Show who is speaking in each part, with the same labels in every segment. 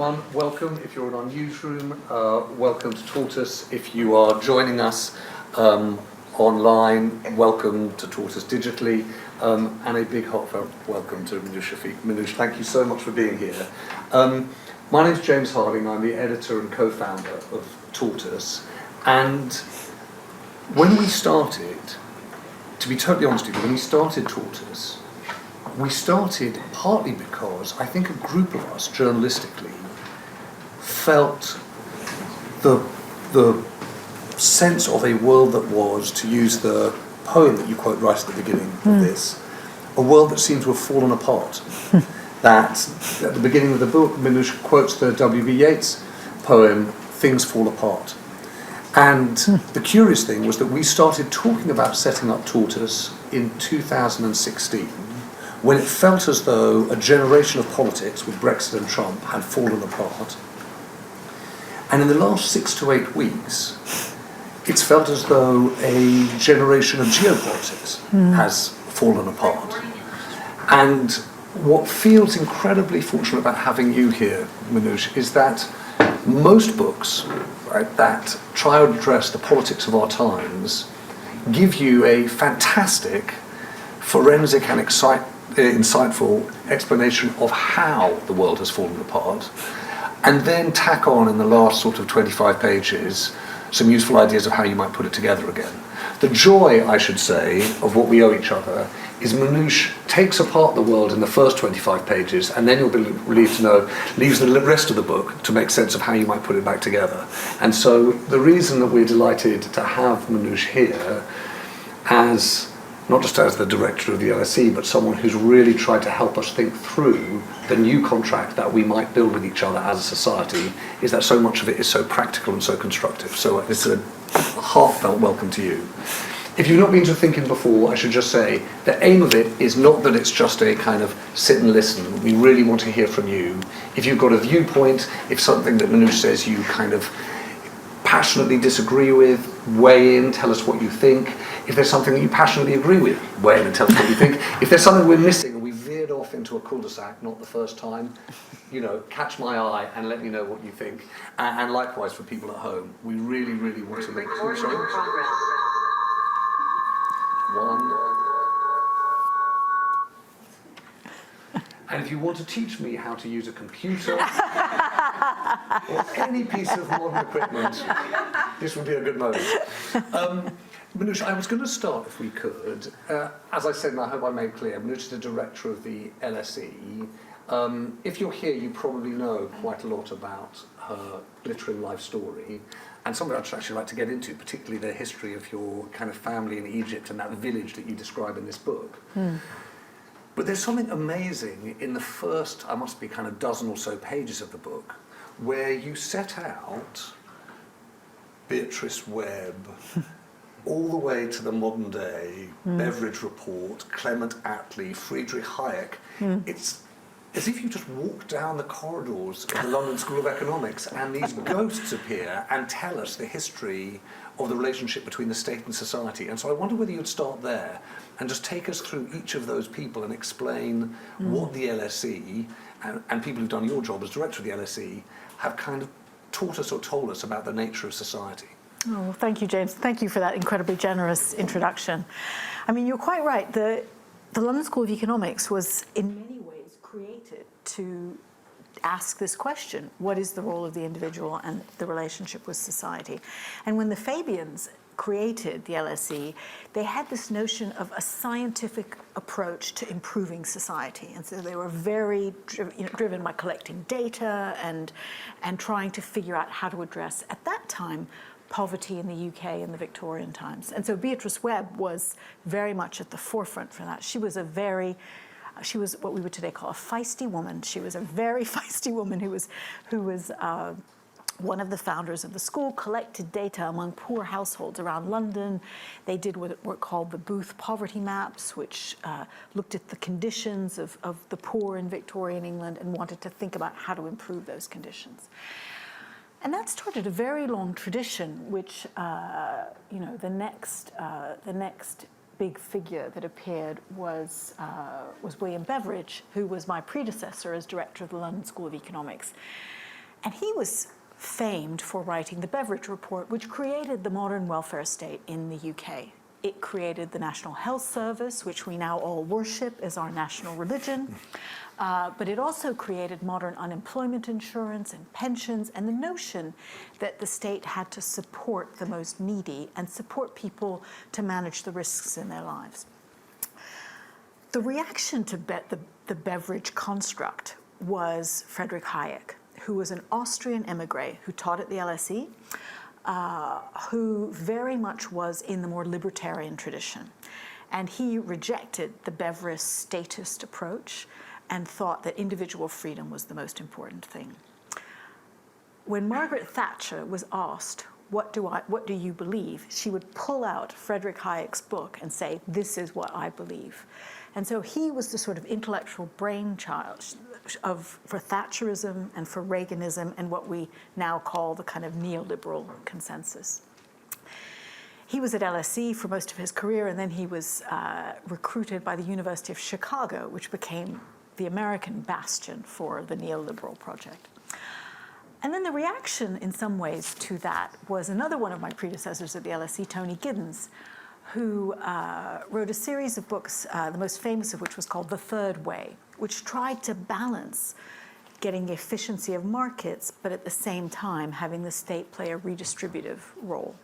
Speaker 1: everyone. Welcome if you're in our newsroom. Welcome to Tortoise. If you are joining us online, welcome to Tortoise digitally. And a big heartfelt welcome to Minouche Shafik. Minouche, thank you so much for being here. My name's James Harding. I'm the editor and co-founder of Tortoise. And when we started, to be totally honest with you, when we started Tortoise, we started partly because I think a group of us, journalistically, felt the sense of a world that was, to use the poem that you quote right at the beginning of this, a world that seemed to have fallen apart. That at the beginning of the book, Minouche quotes the W.B. Yeats poem, "Things Fall Apart." And the curious thing was that we started talking about setting up Tortoise in 2016, when it felt as though a generation of politics with Brexit and Trump had fallen apart. And in the last 6 to 8 weeks, it's felt as though a generation of geopolitics has fallen apart. And what feels incredibly fortunate about having you here, Minouche, is that most books, right, that try to address the politics of our times give you a fantastic forensic and insightful explanation of how the world has fallen apart, and then tack on in the last sort of 25 pages some useful ideas of how you might put it together again. The joy, I should say, of what we owe each other is Minouche takes apart the world in the first 25 pages, and then you'll be relieved to know, leaves the rest of the book to make sense of how you might put it back together. And so the reason that we're delighted to have Minouche here as not just as the director of the LSE, but someone who's really tried to help us think through the new contract that we might build with each other as a society, is that so much of it is so practical and so constructive. So this is a heartfelt welcome to you. If you've not been to ThinkIn before, I should just say the aim of it is not that it's just a kind of sit and listen. We really want to hear from you. If you've got a viewpoint, if something that Minouche says you kind of passionately disagree with, weigh in, tell us what you think. If there's something that you passionately agree with, weigh in and tell us what you think. If there's something we're missing and we veered off into a cul-de-sac, not the first time, catch my eye and let me know what you think. And likewise for people at home, we really, really want to make And if you want to teach me how to use a computer or any piece of modern equipment, this would be a good moment. Minouche, I was going to start, if we could. As I said, and I hope I made clear, Minouche is the director of the LSE. If you're here, you probably know quite a lot about her glittering life story, and something I'd actually like to get into, particularly the history of your kind of family in Egypt and that village that you describe in this book. But there's something amazing in the first, I must be kind of dozen or so pages of the book, where you set out Beatrice Webb, all the way to the modern day, Beveridge Report, Clement Attlee, Friedrich Hayek. It's as if you just walk down the corridors of the London School of Economics and these ghosts appear and tell us the history of the relationship between the state and society. And so I wonder whether you'd start there and just take us through each of those people and explain what the LSE and people who've done your job as director of the LSE have kind of taught us or told us about the nature of society.
Speaker 2: Oh, well, thank you, James. Thank you for that incredibly generous introduction. I mean, you're quite right. The London School of Economics was in many ways created to ask this question: what is the role of the individual and the relationship with society? And when the Fabians created the LSE, they had this notion of a scientific approach to improving society. And so they were very driven by collecting data and trying to figure out how to address, at that time, poverty in the UK in the Victorian times. And so Beatrice Webb was very much at the forefront for that. She was what we would today call a feisty woman. She was a very feisty woman who was one of the founders of the school, collected data among poor households around London. They did what were called the Booth poverty maps, which looked at the conditions of the poor in Victorian England and wanted to think about how to improve those conditions. And that started a very long tradition, which, the next big figure that appeared was William Beveridge, who was my predecessor as director of the London School of Economics. And he was famed for writing the Beveridge Report, which created the modern welfare state in the UK. It created the National Health Service, which we now all worship as our national religion. But it also created modern unemployment insurance and pensions, and the notion that the state had to support the most needy and support people to manage the risks in their lives. The reaction to the Beveridge construct was Friedrich Hayek, who was an Austrian emigre who taught at the LSE, who very much was in the more libertarian tradition. And he rejected the Beveridge statist approach and thought that individual freedom was the most important thing. When Margaret Thatcher was asked, what do you believe? She would pull out Friedrich Hayek's book and say, this is what I believe. And so he was the sort of intellectual brainchild for Thatcherism and for Reaganism and what we now call the kind of neoliberal consensus. He was at LSE for most of his career, and then he was recruited by the University of Chicago, which became the American bastion for the neoliberal project. And then the reaction, in some ways, to that was another one of my predecessors at the LSE, Tony Giddens, who wrote a series of books, the most famous of which was called The Third Way, which tried to balance getting the efficiency of markets, but at the same time having the state play a redistributive role.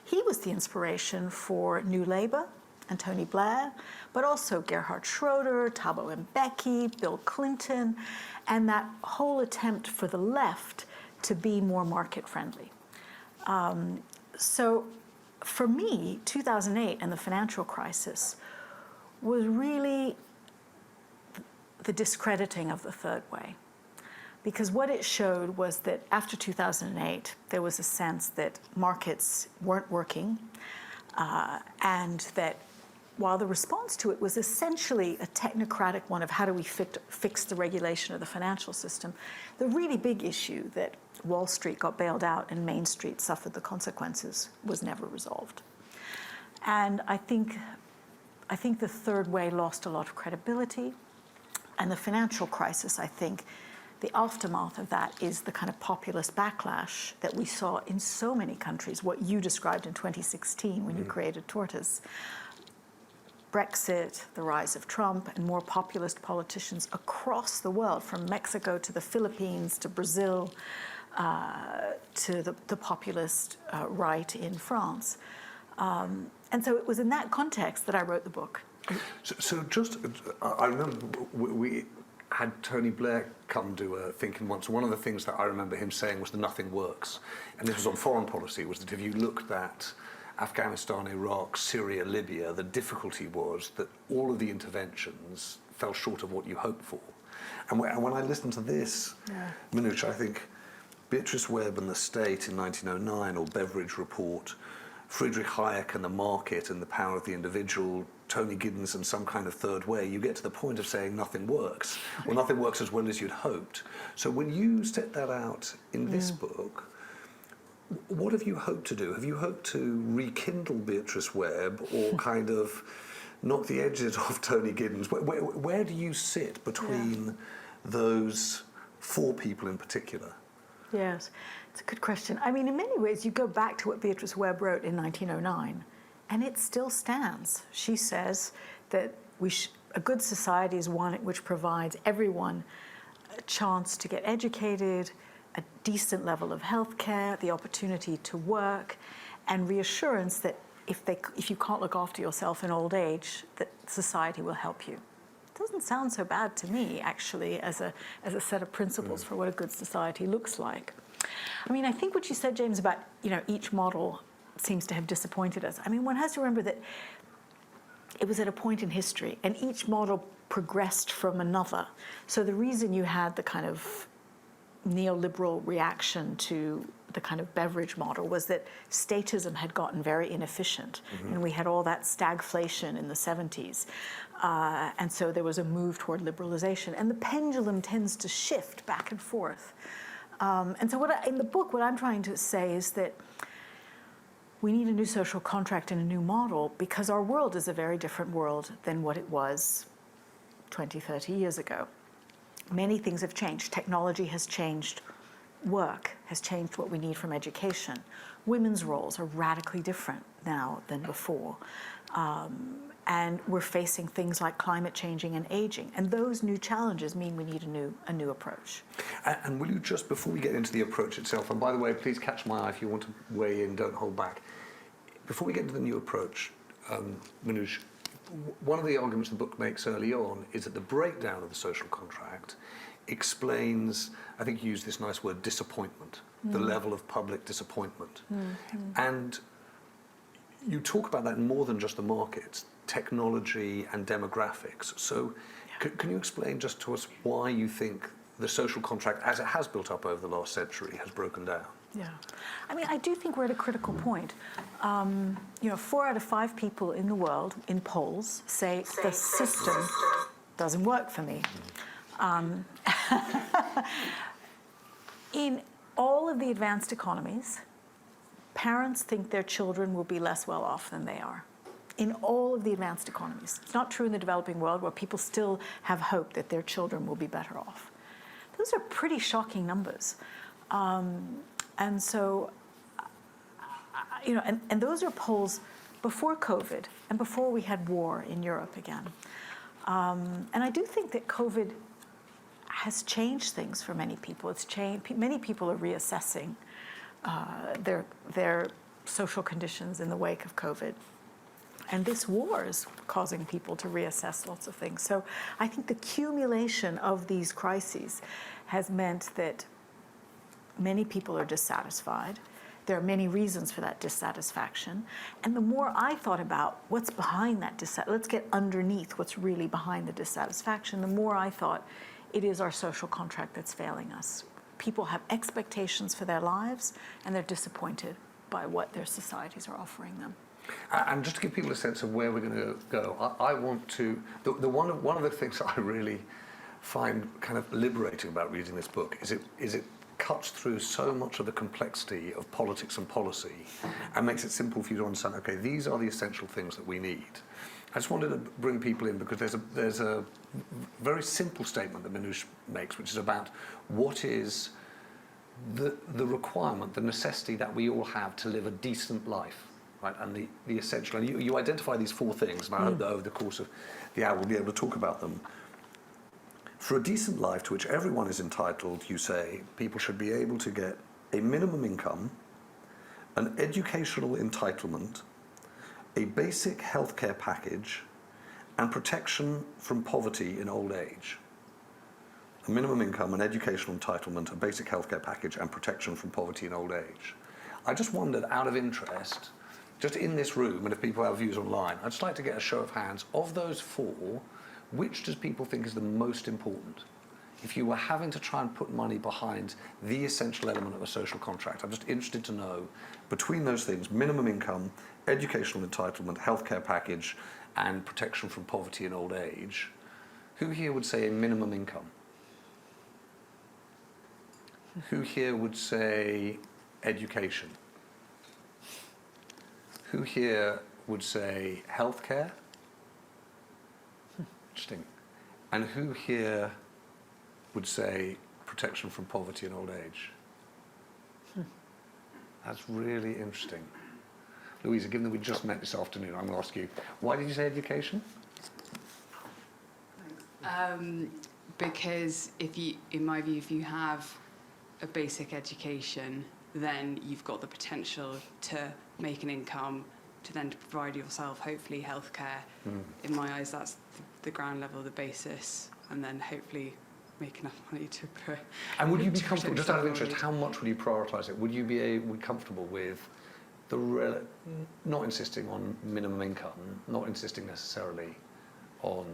Speaker 2: He was the inspiration for New Labour and Tony Blair, but also Gerhard Schroeder, Thabo Mbeki, Bill Clinton, and that whole attempt for the left to be more market-friendly. So for me, 2008 and the financial crisis was really the discrediting of the third way. Because what it showed was that after 2008, there was a sense that markets weren't working, and that while the response to it was essentially a technocratic one of how do we fix the regulation of the financial system, the really big issue that Wall Street got bailed out and Main Street suffered the consequences was never resolved. And I think the third way lost a lot of credibility, and the financial crisis, I think, the aftermath of that is the kind of populist backlash that we saw in so many countries, what you described in 2016 when you created Tortoise. Brexit, the rise of Trump, and more populist politicians across the world, from Mexico to the Philippines to Brazil to the populist right in France. And so it was in that context that I wrote the book.
Speaker 1: So just, I remember we had Tony Blair come do a ThinkIn once. One of the things that I remember him saying was that nothing works. And this was on foreign policy, was that if you looked at Afghanistan, Iraq, Syria, Libya, the difficulty was that all of the interventions fell short of what you hoped for. And when I listened to this, Minouche, I think Beatrice Webb and the State in 1909, or Beveridge Report, Friedrich Hayek and the market and the power of the individual, Tony Giddens and some kind of third way, you get to the point of saying nothing works, or nothing works as well as you'd hoped. So when you set that out in this book, what have you hoped to do? Have you hoped to rekindle Beatrice Webb or kind of knock the edges off Tony Giddens? Where do you sit between those four people in particular?
Speaker 2: Yes, it's a good question. I mean, in many ways, you go back to what Beatrice Webb wrote in 1909, and it still stands. She says that a good society is one which provides everyone a chance to get educated, a decent level of health care, the opportunity to work, and reassurance that if you can't look after yourself in old age, that society will help you. It doesn't sound so bad to me, actually, as a set of principles for what a good society looks like. I mean, I think what you said, James, about each model seems to have disappointed us. I mean, one has to remember that it was at a point in history, and each model progressed from another. So the reason you had the kind of neoliberal reaction to the kind of Beveridge model was that statism had gotten very inefficient, and we had all that stagflation in the 70s. And so there was a move toward liberalization, and the pendulum tends to shift back and forth. And so in the book, what I'm trying to say is that we need a new social contract and a new model, because our world is a very different world than what it was 20, 30 years ago. Many things have changed. Technology has changed work has changed what we need from education. Women's roles are radically different now than before. And we're facing things like climate changing and aging. And those new challenges mean we need a new approach.
Speaker 1: And will you just, before we get into the approach itself, and by the way, please catch my eye if you want to weigh in, don't hold back. Before we get into the new approach, Minouche, one of the arguments the book makes early on is that the breakdown of the social contract explains, I think you use this nice word, disappointment, the level of public disappointment. And you talk about that in more than just the markets, technology and demographics. So can you explain just to us why you think the social contract, as it has built up over the last century, has broken down?
Speaker 2: Yeah. I mean, I do think we're at a critical point. 4 out of 5 people in the world, in polls, say the system doesn't work for me. In all of the advanced economies, parents think their children will be less well off than they are. In all of the advanced economies. It's not true in the developing world, where people still have hope that their children will be better off. Those are pretty shocking numbers. And so, and those are polls before COVID and before we had war in Europe again. And I do think that COVID has changed things for many people. It's changed. Many people are reassessing their social conditions in the wake of COVID. And this war is causing people to reassess lots of things. So I think the accumulation of these crises has meant that many people are dissatisfied. There are many reasons for that dissatisfaction. And the more I thought about what's behind that let's get underneath what's really behind the dissatisfaction, the more I thought it is our social contract that's failing us. People have expectations for their lives, and they're disappointed by what their societies are offering them.
Speaker 1: And just to give people a sense of where we're going to go, I want to, one of the things that I really find kind of liberating about reading this book is it cuts through so much of the complexity of politics and policy and makes it simple for you to understand, okay, these are the essential things that we need. I just wanted to bring people in because there's a very simple statement that Minouche makes, which is about what is the requirement, the necessity that we all have to live a decent life. Right, and the essential, and you identify these 4 things, and I hope that over the course of the hour we'll be able to talk about them. For a decent life to which everyone is entitled, you say, people should be able to get a minimum income, an educational entitlement, a basic healthcare package, and protection from poverty in old age. A minimum income, an educational entitlement, a basic healthcare package, and protection from poverty in old age. I just wondered, out of interest, just in this room, and if people have views online, I'd just like to get a show of hands. Of those 4, which does people think is the most important? If you were having to try and put money behind the essential element of a social contract, I'm just interested to know, between those things, minimum income, educational entitlement, healthcare package, and protection from poverty in old age, who here would say a minimum income? Who here would say education? Who here would say healthcare? Interesting. And who here would say protection from poverty in old age? That's really interesting. Louisa, given that we just met this afternoon, I'm going to ask you, why did you say education?
Speaker 3: Because in my view, if you have a basic education, then you've got the potential to make an income, to then provide yourself, hopefully, healthcare. In my eyes, that's the ground level, the basis, and then hopefully make enough money to put.
Speaker 1: And would you be comfortable, just out of interest, how much would you prioritise it? Would you be comfortable with not insisting on minimum income, not insisting necessarily on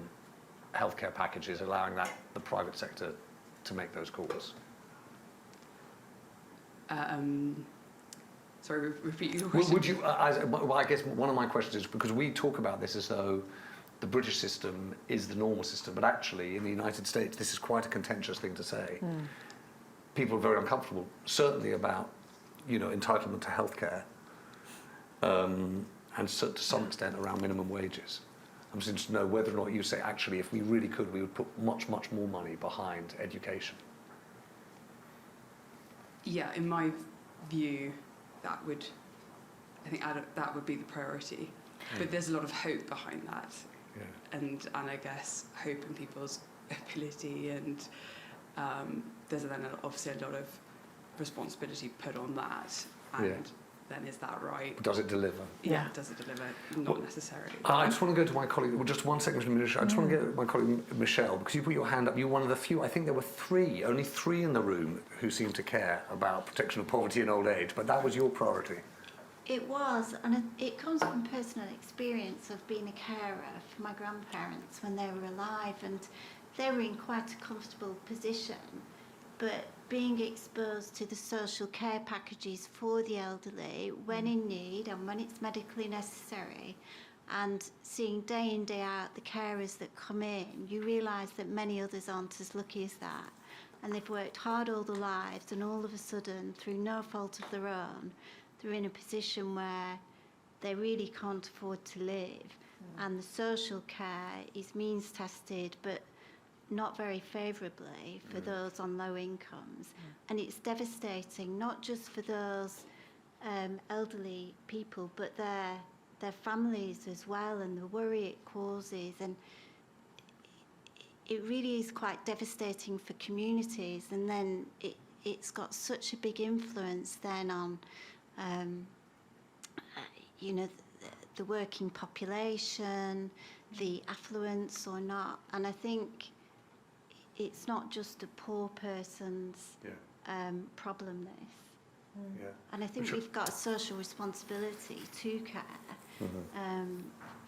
Speaker 1: healthcare packages, allowing the private sector to make those calls?
Speaker 3: Sorry, repeat your question.
Speaker 1: Would you? Well, I guess one of my questions is because we talk about this as though the British system is the normal system, but actually in the United States this is quite a contentious thing to say. People are very uncomfortable, certainly about entitlement to healthcare, and to some extent around minimum wages. I'm just interested to know whether or not you say actually if we really could we would put much more money behind education.
Speaker 3: Yeah, in my view, I think that would be the priority. But there's a lot of hope behind that.
Speaker 1: Yeah.
Speaker 3: And I guess hope in people's ability, and there's then obviously a lot of responsibility put on that. And then is that right?
Speaker 1: Does it deliver?
Speaker 3: Yeah, does it deliver? Not necessarily.
Speaker 1: I just want to go to my colleague, well, just one second, Minouche. I just want to get my colleague Michelle, because you put your hand up. You're one of the few, I think there were only three in the room who seemed to care about protection of poverty in old age, but that was your priority.
Speaker 4: It was, and it comes from personal experience of being a carer for my grandparents when they were alive, and they were in quite a comfortable position, but being exposed to the social care packages for the elderly when in need and when it's medically necessary, and seeing day in, day out the carers that come in, you realise that many others aren't as lucky as that, and they've worked hard all their lives, and all of a sudden, through no fault of their own, they're in a position where they really can't afford to live, and the social care is means tested but not very favourably for those on low incomes, and it's devastating not just for those elderly people but their families as well, and the worry it causes, and it really is quite devastating for communities, and then it's got such a big influence then on the working population, the affluence or not, and I think it's not just a poor person's problem, this. And I think we've got a social responsibility to care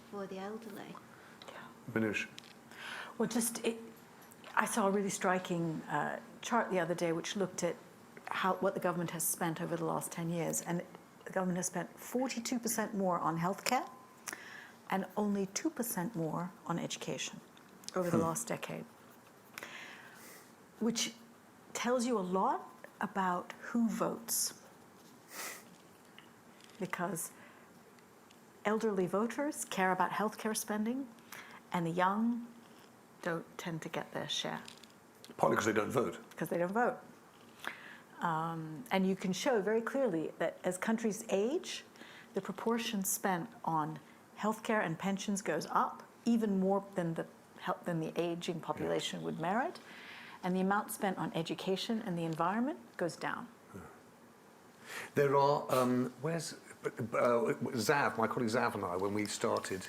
Speaker 4: for the elderly.
Speaker 1: Minouche.
Speaker 2: Well, I saw a really striking chart the other day which looked at what the government has spent over the last 10 years, and the government has spent 42% more on healthcare and only 2% more on education over the last decade, which tells you a lot about who votes, because elderly voters care about healthcare spending, and the young don't tend to get their share.
Speaker 1: Partly because they don't vote.
Speaker 2: Because they don't vote. And you can show very clearly that as countries age, the proportion spent on healthcare and pensions goes up, even more than the aging population would merit, and the amount spent on education and the environment goes down.
Speaker 1: There are, Zav, my colleague Zav and I, when we started,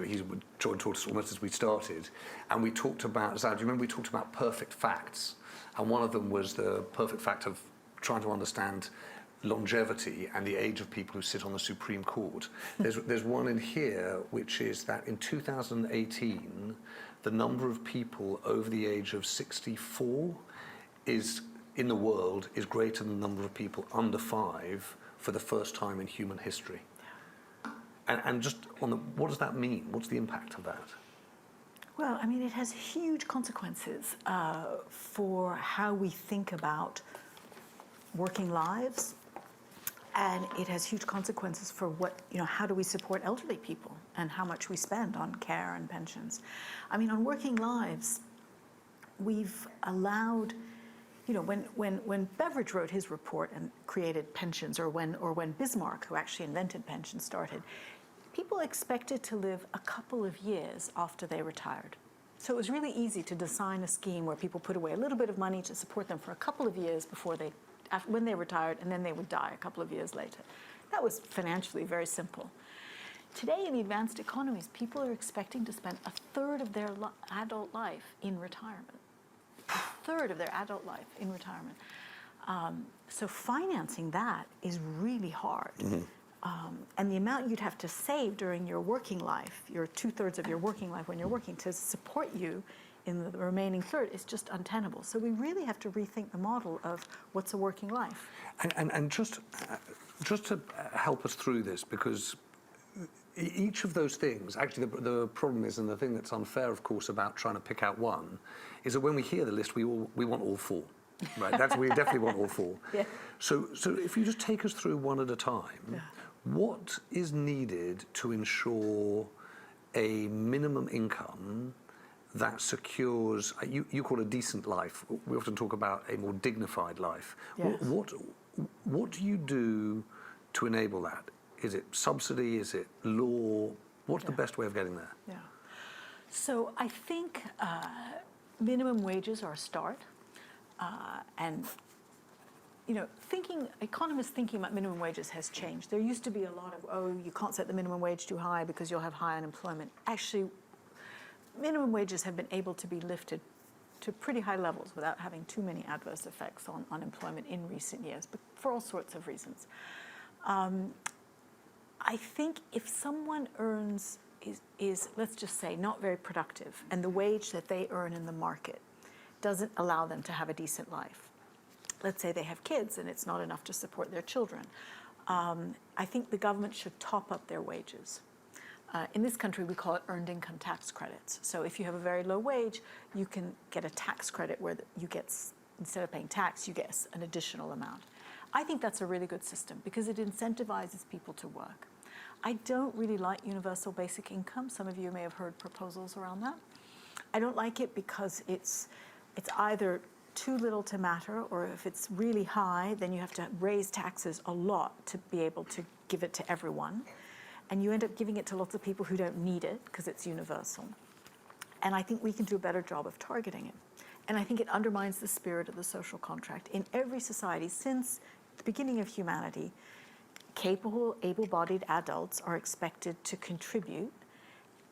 Speaker 1: he joined us almost as we started, and we talked about, Zav, do you remember we talked about perfect facts? And one of them was the perfect fact of trying to understand longevity and the age of people who sit on the Supreme Court. There's one in here which is that in 2018, the number of people over the age of 64 in the world is greater than the number of people under 5 for the first time in human history. And just what does that mean? What's the impact of that?
Speaker 2: Well, I mean, it has huge consequences for how we think about working lives, and it has huge consequences for how do we support elderly people and how much we spend on care and pensions. I mean, on working lives, we've allowed, when Beveridge wrote his report and created pensions, or when Bismarck, who actually invented pensions, started, people expected to live a couple of years after they retired. So it was really easy to design a scheme where people put away a little bit of money to support them for a couple of years when they retired, and then they would die a couple of years later. That was financially very simple. Today, in the advanced economies, people are expecting to spend a third of their adult life in retirement. A third of their adult life in retirement. So financing that is really hard. And the amount you'd have to save during your working life, your 2/3 of your working life when you're working, to support you in the remaining third is just untenable. So we really have to rethink the model of what's a working life.
Speaker 1: And just to help us through this, because each of those things, actually the problem is, and the thing that's unfair, of course, about trying to pick out one, is that when we hear the list, we want all four. Right, we definitely want all four.
Speaker 2: Yeah.
Speaker 1: So if you just take us through one at a time, what is needed to ensure a minimum income that secures, you call a decent life. We often talk about a more dignified life.
Speaker 2: Yes.
Speaker 1: What do you do to enable that? Is it subsidy? Is it law? What's the best way of getting there?
Speaker 2: Yeah. So I think minimum wages are a start. And, you know, economists thinking about minimum wages has changed. There used to be a lot of, oh, you can't set the minimum wage too high because you'll have high unemployment. Actually, minimum wages have been able to be lifted to pretty high levels without having too many adverse effects on unemployment in recent years, but for all sorts of reasons. I think if someone earns, is, let's just say, not very productive, and the wage that they earn in the market doesn't allow them to have a decent life. Let's say they have kids and it's not enough to support their children. I think the government should top up their wages. In this country, we call it earned income tax credits. So if you have a very low wage, you can get a tax credit where you get, instead of paying tax, you get an additional amount. I think that's a really good system because it incentivizes people to work. I don't really like universal basic income. Some of you may have heard proposals around that. I don't like it because it's either too little to matter, or if it's really high, then you have to raise taxes a lot to be able to give it to everyone. And you end up giving it to lots of people who don't need it because it's universal. And I think we can do a better job of targeting it. And I think it undermines the spirit of the social contract. In every society, since the beginning of humanity, capable, able-bodied adults are expected to contribute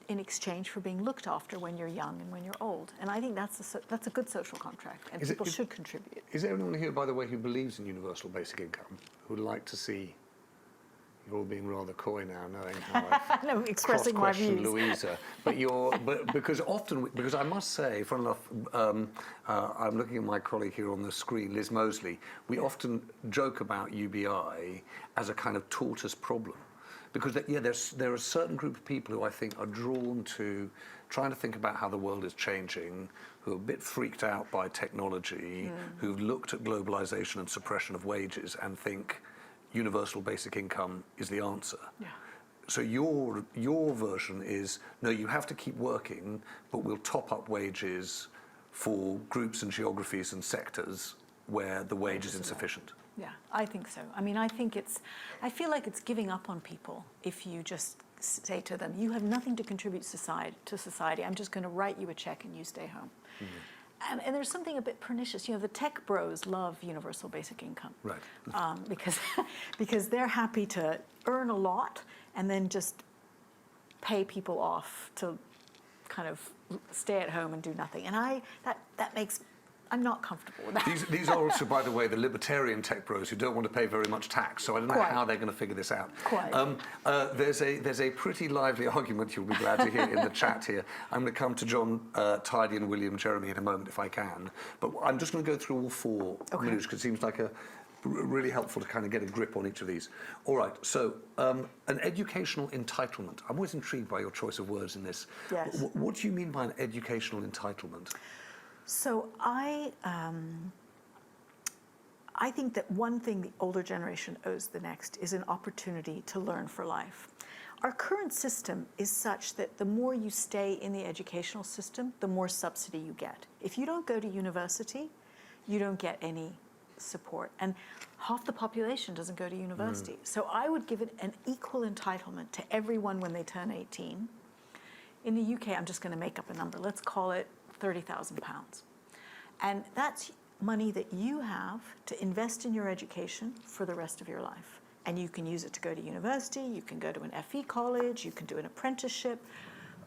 Speaker 2: in exchange for being looked after when you're young and when you're old. And I think that's a good social contract, and people should contribute.
Speaker 1: Is there anyone here, by the way, who believes in universal basic income, who would like to see, you're all being rather coy now, knowing how I
Speaker 2: expressing my
Speaker 1: cross-question
Speaker 2: views.
Speaker 1: Louisa, but because I must say, fun enough, I'm looking at my colleague here on the screen, Liz Mosley. We often joke about UBI as a kind of tortoise problem. Because there are a certain group of people who I think are drawn to trying to think about how the world is changing, who are a bit freaked out by technology, who've looked at globalization and suppression of wages and think universal basic income is the answer.
Speaker 2: Yeah.
Speaker 1: So your version is, no, you have to keep working, but we'll top up wages for groups and geographies and sectors where the wage is insufficient.
Speaker 2: Yeah, I think so. I mean, I feel like it's giving up on people if you just say to them, you have nothing to contribute to society. I'm just going to write you a check and you stay home. Mm-hmm. And there's something a bit pernicious. You know, the tech bros love universal basic income.
Speaker 1: Right.
Speaker 2: Because they're happy to earn a lot and then just pay people off to kind of stay at home and do nothing. And I'm not comfortable with that.
Speaker 1: These are also, by the way, the libertarian tech bros who don't want to pay very much tax, so I don't know how they're going to figure this out. There's a pretty lively argument, you'll be glad to hear, in the chat here. I'm going to come to John Tidy and William Jeremy in a moment if I can, but I'm just going to go through all four minutes because it seems like really helpful to kind of get a grip on each of these. All right, so an educational entitlement. I'm always intrigued by your choice of words in this.
Speaker 2: Yes.
Speaker 1: What do you mean by an educational entitlement?
Speaker 2: So I think that one thing the older generation owes the next is an opportunity to learn for life. Our current system is such that the more you stay in the educational system, the more subsidy you get. If you don't go to university, you don't get any support. And half the population doesn't go to university. So I would give it an equal entitlement to everyone when they turn 18. In the UK, I'm just going to make up a number. Let's call it £30,000. And that's money that you have to invest in your education for the rest of your life. And you can use it to go to university, you can go to an FE college, you can do an apprenticeship.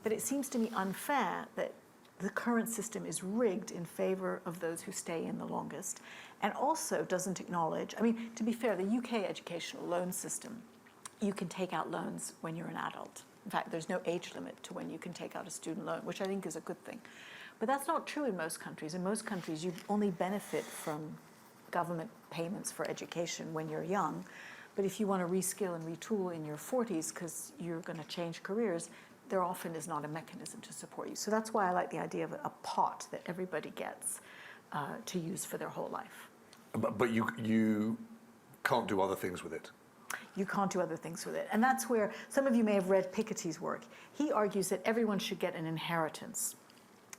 Speaker 2: But it seems to me unfair that the current system is rigged in favor of those who stay in the longest, and also doesn't acknowledge, I mean, to be fair, the UK educational loan system, you can take out loans when you're an adult. In fact, there's no age limit to when you can take out a student loan, which I think is a good thing. But that's not true in most countries. In most countries, you only benefit from government payments for education when you're young. But if you want to reskill and retool in your 40s because you're going to change careers, there often is not a mechanism to support you. So that's why I like the idea of a pot that everybody gets to use for their whole life.
Speaker 1: But you can't do other things with it.
Speaker 2: You can't do other things with it. And that's where some of you may have read Piketty's work. He argues that everyone should get an inheritance.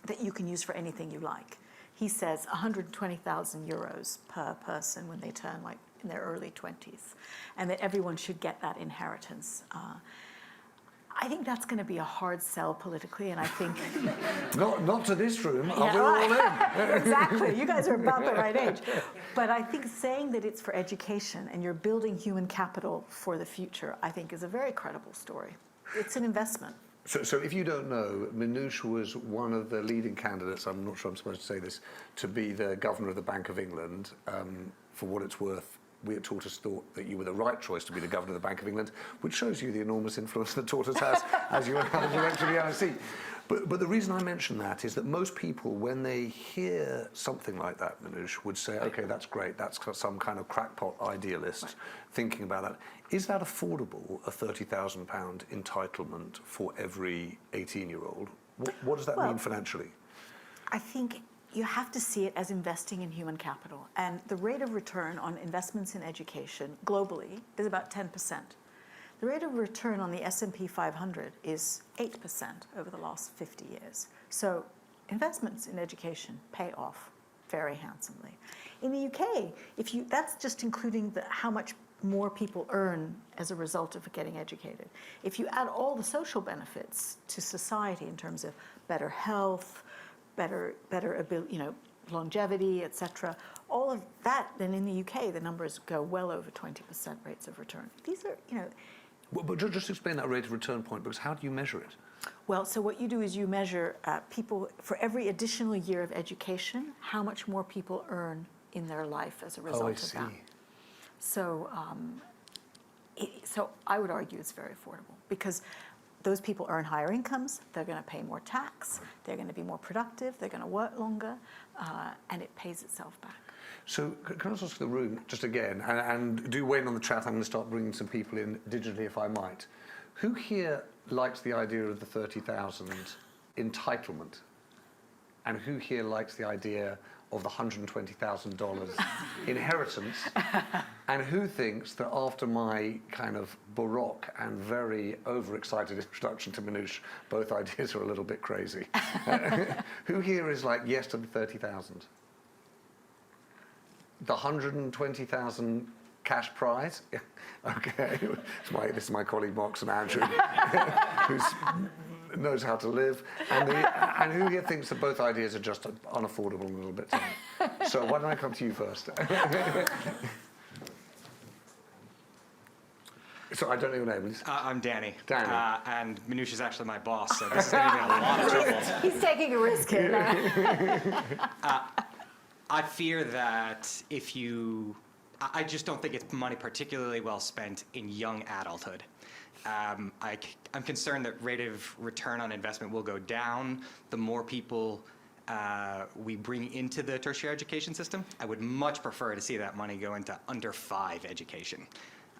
Speaker 2: that you can use for anything you like. He says 120,000 euros per person when they turn like in their early 20s, and that everyone should get that inheritance. I think that's going to be a hard sell politically, and I think...
Speaker 1: Not to this room,
Speaker 2: Yeah,
Speaker 1: I'll be all in.
Speaker 2: Exactly, you guys are about the right age. But I think saying that it's for education and you're building human capital for the future, I think is a very credible story. It's an investment.
Speaker 1: So if you don't know, Minouche was one of the leading candidates, I'm not sure I'm supposed to say this, to be the governor of the Bank of England. For what it's worth, we at Tortoise thought that you were the right choice to be the governor of the Bank of England, which shows you the enormous influence that Tortoise has as you went to the IC. But the reason I mention that is that most people, when they hear something like that, Minouche, would say, okay, that's great, that's some kind of crackpot idealist thinking about that. Is that affordable, a £30,000 entitlement for every 18-year-old? What does that mean financially?
Speaker 2: I think you have to see it as investing in human capital. And the rate of return on investments in education globally is about 10%. The rate of return on the S&P 500 is 8% over the last 50 years. So investments in education pay off very handsomely. In the UK, that's just including how much more people earn as a result of getting educated. If you add all the social benefits to society in terms of better health, better ability, longevity, etc., all of that, then in the UK the numbers go well over 20% rates of return. These are,
Speaker 1: But just explain that rate of return point, because how do you measure it?
Speaker 2: Well, so what you do is you measure people, for every additional year of education, how much more people earn in their life as a result of that. So, so I would argue it's very affordable, because those people earn higher incomes, they're going to pay more tax, they're going to be more productive, they're going to work longer, and it pays itself back. So
Speaker 1: can I just ask the room, just again, and do weigh in on the chat, I'm going to start bringing some people in digitally if I might. Who here likes the idea of the 30,000 entitlement? And who here likes the idea of the $120,000 inheritance? And who thinks that after my kind of baroque and very overexcited introduction to Minouche, both ideas are a little bit crazy? Who here is like yes to the 30,000? The 120,000 cash prize? Okay, this is my colleague Mark and Andrew, who knows how to live. And who here thinks that both ideas are just unaffordable and a little bit tiny? So why don't I come to you first? So I don't know your name.
Speaker 5: I'm Danny.
Speaker 1: Danny.
Speaker 5: And Minouche is actually my boss, so this is going to be a lot of trouble.
Speaker 2: He's taking a risk here now.
Speaker 5: I fear that I just don't think it's money particularly well spent in young adulthood. I'm concerned that rate of return on investment will go down the more people we bring into the tertiary education system. I would much prefer to see that money go into under 5 education.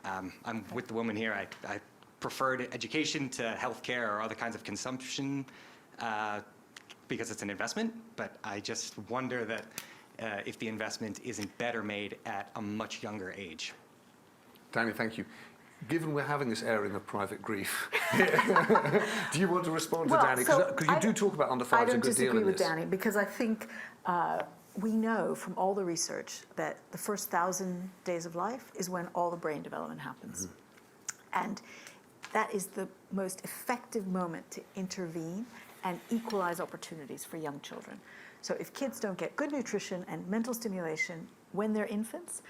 Speaker 5: I'm with the woman here. I preferred education to healthcare or other kinds of consumption because it's an investment, but I just wonder that if the investment isn't better made at a much younger age.
Speaker 1: Danny, thank you. Given we're having this airing of private grief, do you want to respond to Danny? Because you do talk about under 5s a good deal.
Speaker 2: I don't disagree with Danny, because I think we know from all the research that the first 1,000 days of life is when all the brain development happens. Mm-hmm. And that is the most effective moment to intervene and equalize opportunities for young children. So if kids don't get good nutrition and mental stimulation when they're infants,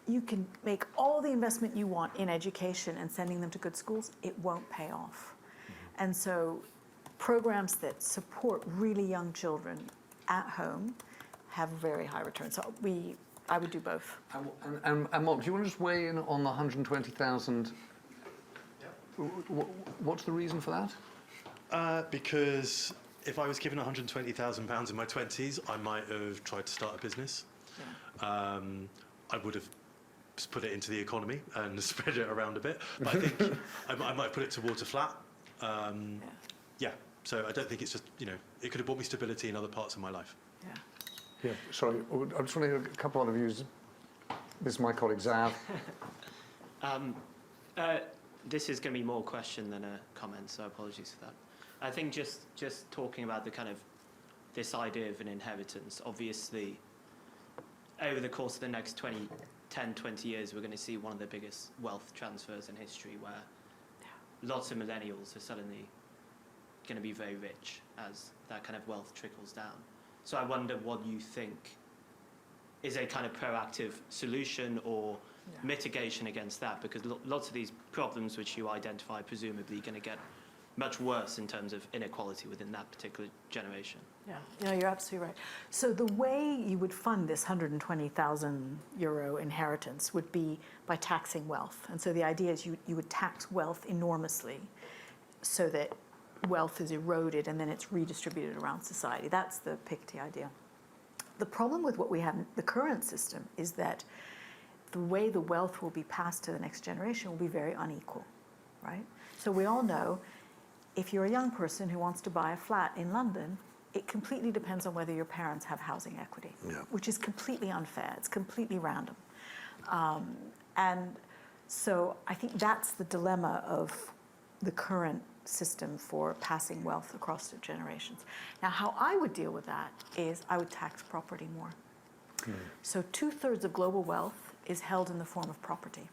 Speaker 2: you can make all the investment you want in education and sending them to good schools, it won't pay off. Mm-hmm. And so programs that support really young children at home have very high returns. So I would do both.
Speaker 1: And Mark, do you want to just weigh in on the 120,000? Yep. What's the reason for that?
Speaker 6: Because if I was given £120,000 in my 20s, I might have tried to start a business. Yeah. I would have put it into the economy and spread it around a bit. But I think I might put it to water flat. Yeah. So I don't think it's just, it could have brought me stability in other parts of my life.
Speaker 2: Yeah.
Speaker 1: Yeah, sorry, I just want to hear a couple other views. This is my colleague Zav.
Speaker 7: This is going to be more a question than a comment, so apologies for that. I think just talking about the kind of this idea of an inheritance. Obviously, over the course of the next 10, 20 years, we're going to see one of the biggest wealth transfers in history, where lots of millennials are suddenly going to be very rich as that kind of wealth trickles down. So I wonder what you think is a kind of proactive solution or mitigation against that, because lots of these problems which you identify presumably going to get much worse in terms of inequality within that particular generation.
Speaker 2: Yeah, no, you're absolutely right. So the way you would fund this €120,000 inheritance would be by taxing wealth. And so the idea is you would tax wealth enormously so that wealth is eroded and then it's redistributed around society. That's the Piketty idea. The problem with what we have in the current system is that the way the wealth will be passed to the next generation will be very unequal, right? So we all know if you're a young person who wants to buy a flat in London, it completely depends on whether your parents have housing equity, which is completely unfair. It's completely random. And so I think that's the dilemma of the current system for passing wealth across the generations. Now, how I would deal with that is I would tax property more. So 2/3 of global wealth is held in the form of property.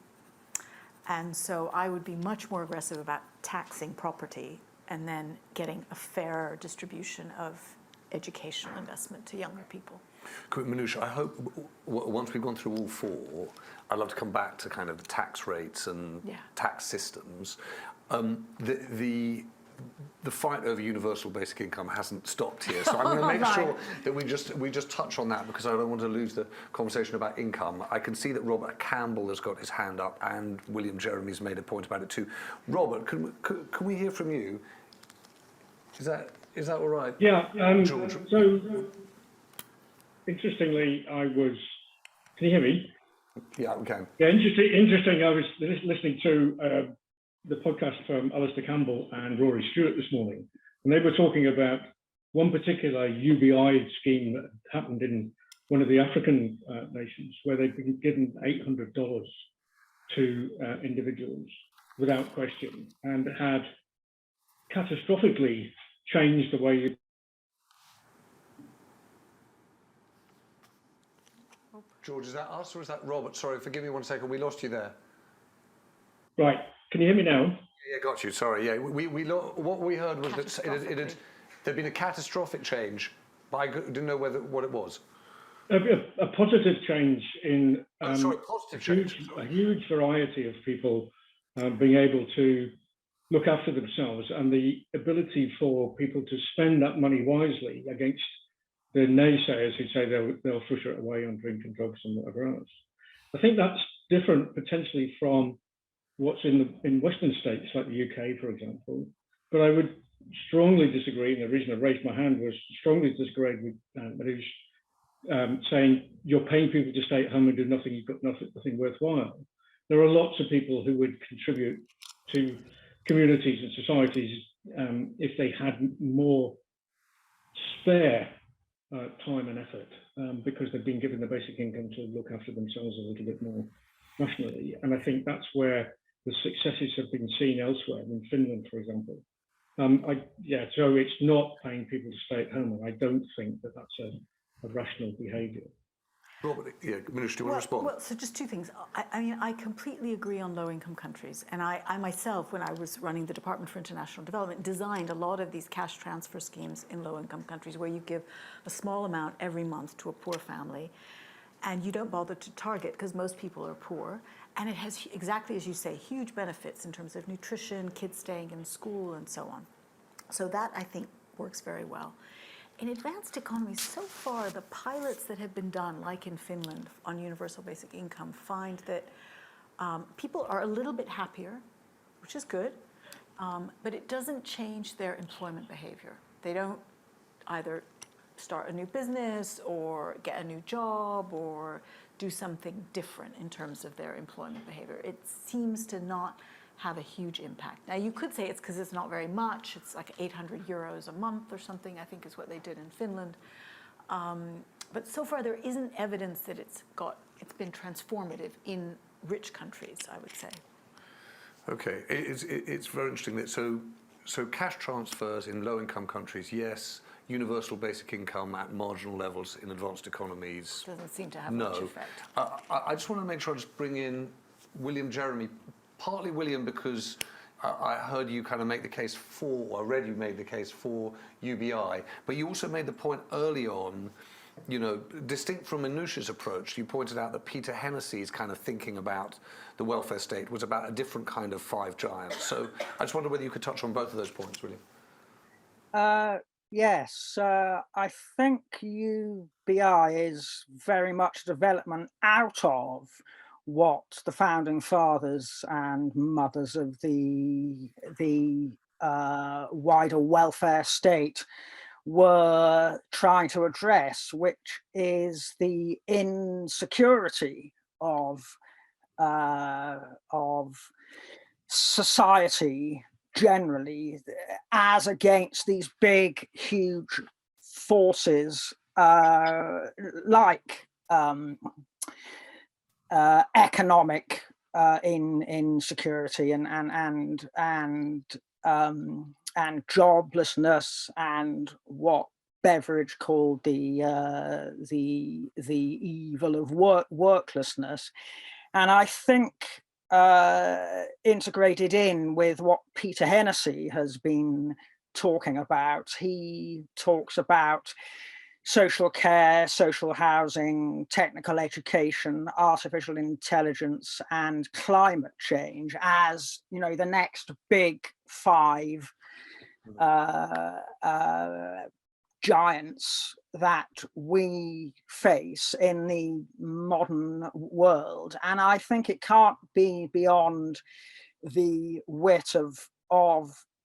Speaker 2: And so I would be much more aggressive about taxing property and then getting a fair distribution of educational investment to younger people.
Speaker 1: Minouche, I hope once we've gone through all four, I'd love to come back to kind of the tax rates and tax systems. The fight over universal basic income hasn't stopped here, so I'm going to make sure that we just touch on that, because I don't want to lose the conversation about income. I can see that Robert Campbell has got his hand up, and William Jeremy's made a point about it too. Robert, can we hear from you? Is that all right?
Speaker 8: Yeah.
Speaker 1: George.
Speaker 8: So interestingly, can you hear me?
Speaker 1: Yeah, we can.
Speaker 8: Yeah, interesting. I was listening to the podcast from Alistair Campbell and Rory Stewart this morning, and they were talking about one particular UBI scheme that happened in one of the African nations, where they'd been given $800 to individuals without question, and had catastrophically changed the way you.
Speaker 1: George, is that us or is that Robert? Sorry, forgive me 1 second. We lost you there.
Speaker 8: Right. Can you hear me now?
Speaker 1: Yeah, got you. Sorry. Yeah, what we heard was that there'd been a catastrophic change, but I didn't know what it was.
Speaker 8: A positive change in
Speaker 1: positive
Speaker 8: a huge variety of people being able to look after themselves, and the ability for people to spend that money wisely against the naysayers who say they'll fritter it away on drink and drugs and whatever else. I think that's different potentially from what's in Western states like the UK, for example. But I would strongly disagree, and the reason I raised my hand was strongly disagree with Minouche saying you're paying people to stay at home and do nothing, you've got nothing worthwhile. There are lots of people who would contribute to communities and societies if they had more spare time and effort, because they've been given the basic income to look after themselves a little bit more rationally. And I think that's where the successes have been seen elsewhere, in Finland, for example. So it's not paying people to stay at home, and I don't think that that's a rational behaviour.
Speaker 1: Robert, Minouche, do you want to respond?
Speaker 2: Well, so just two things. I mean, I completely agree on low-income countries. And I myself, when I was running the Department for International Development, designed a lot of these cash transfer schemes in low-income countries where you give a small amount every month to a poor family, and you don't bother to target because most people are poor. And it has, exactly as you say, huge benefits in terms of nutrition, kids staying in school, and so on. So that, I think, works very well. In advanced economies, so far, the pilots that have been done, like in Finland, on universal basic income, find that people are a little bit happier, which is good, but it doesn't change their employment behavior. They don't either start a new business or get a new job or do something different in terms of their employment behavior. It seems to not have a huge impact. Now, you could say it's because it's not very much. It's like €800 a month or something, I think is what they did in Finland. But so far, there isn't evidence that it's been transformative in rich countries, I would say.
Speaker 1: Okay, it's very interesting that so cash transfers in low-income countries, yes, universal basic income at marginal levels in advanced economies.
Speaker 2: Doesn't seem to have much
Speaker 1: No.
Speaker 2: effect.
Speaker 1: I just want to make sure I just bring in William Jeremy, partly William because I heard you kind of make the case for, or I read you made the case for UBI, but you also made the point early on, you know, distinct from Minouche's approach, you pointed out that Peter Hennessy's kind of thinking about the welfare state was about a different kind of five giants. So I just wonder whether you could touch on both of those points, William.
Speaker 9: Yes, I think UBI is very much a development out of what the founding fathers and mothers of the wider welfare state were trying to address, which is the insecurity of society generally, as against these big, huge forces like economic insecurity and joblessness, and what Beveridge called the evil of worklessness. And I think integrated in with what Peter Hennessy has been talking about, he talks about social care, social housing, technical education, artificial intelligence, and climate change as, you know, the next big five giants that we face in the modern world. And I think it can't be beyond the wit of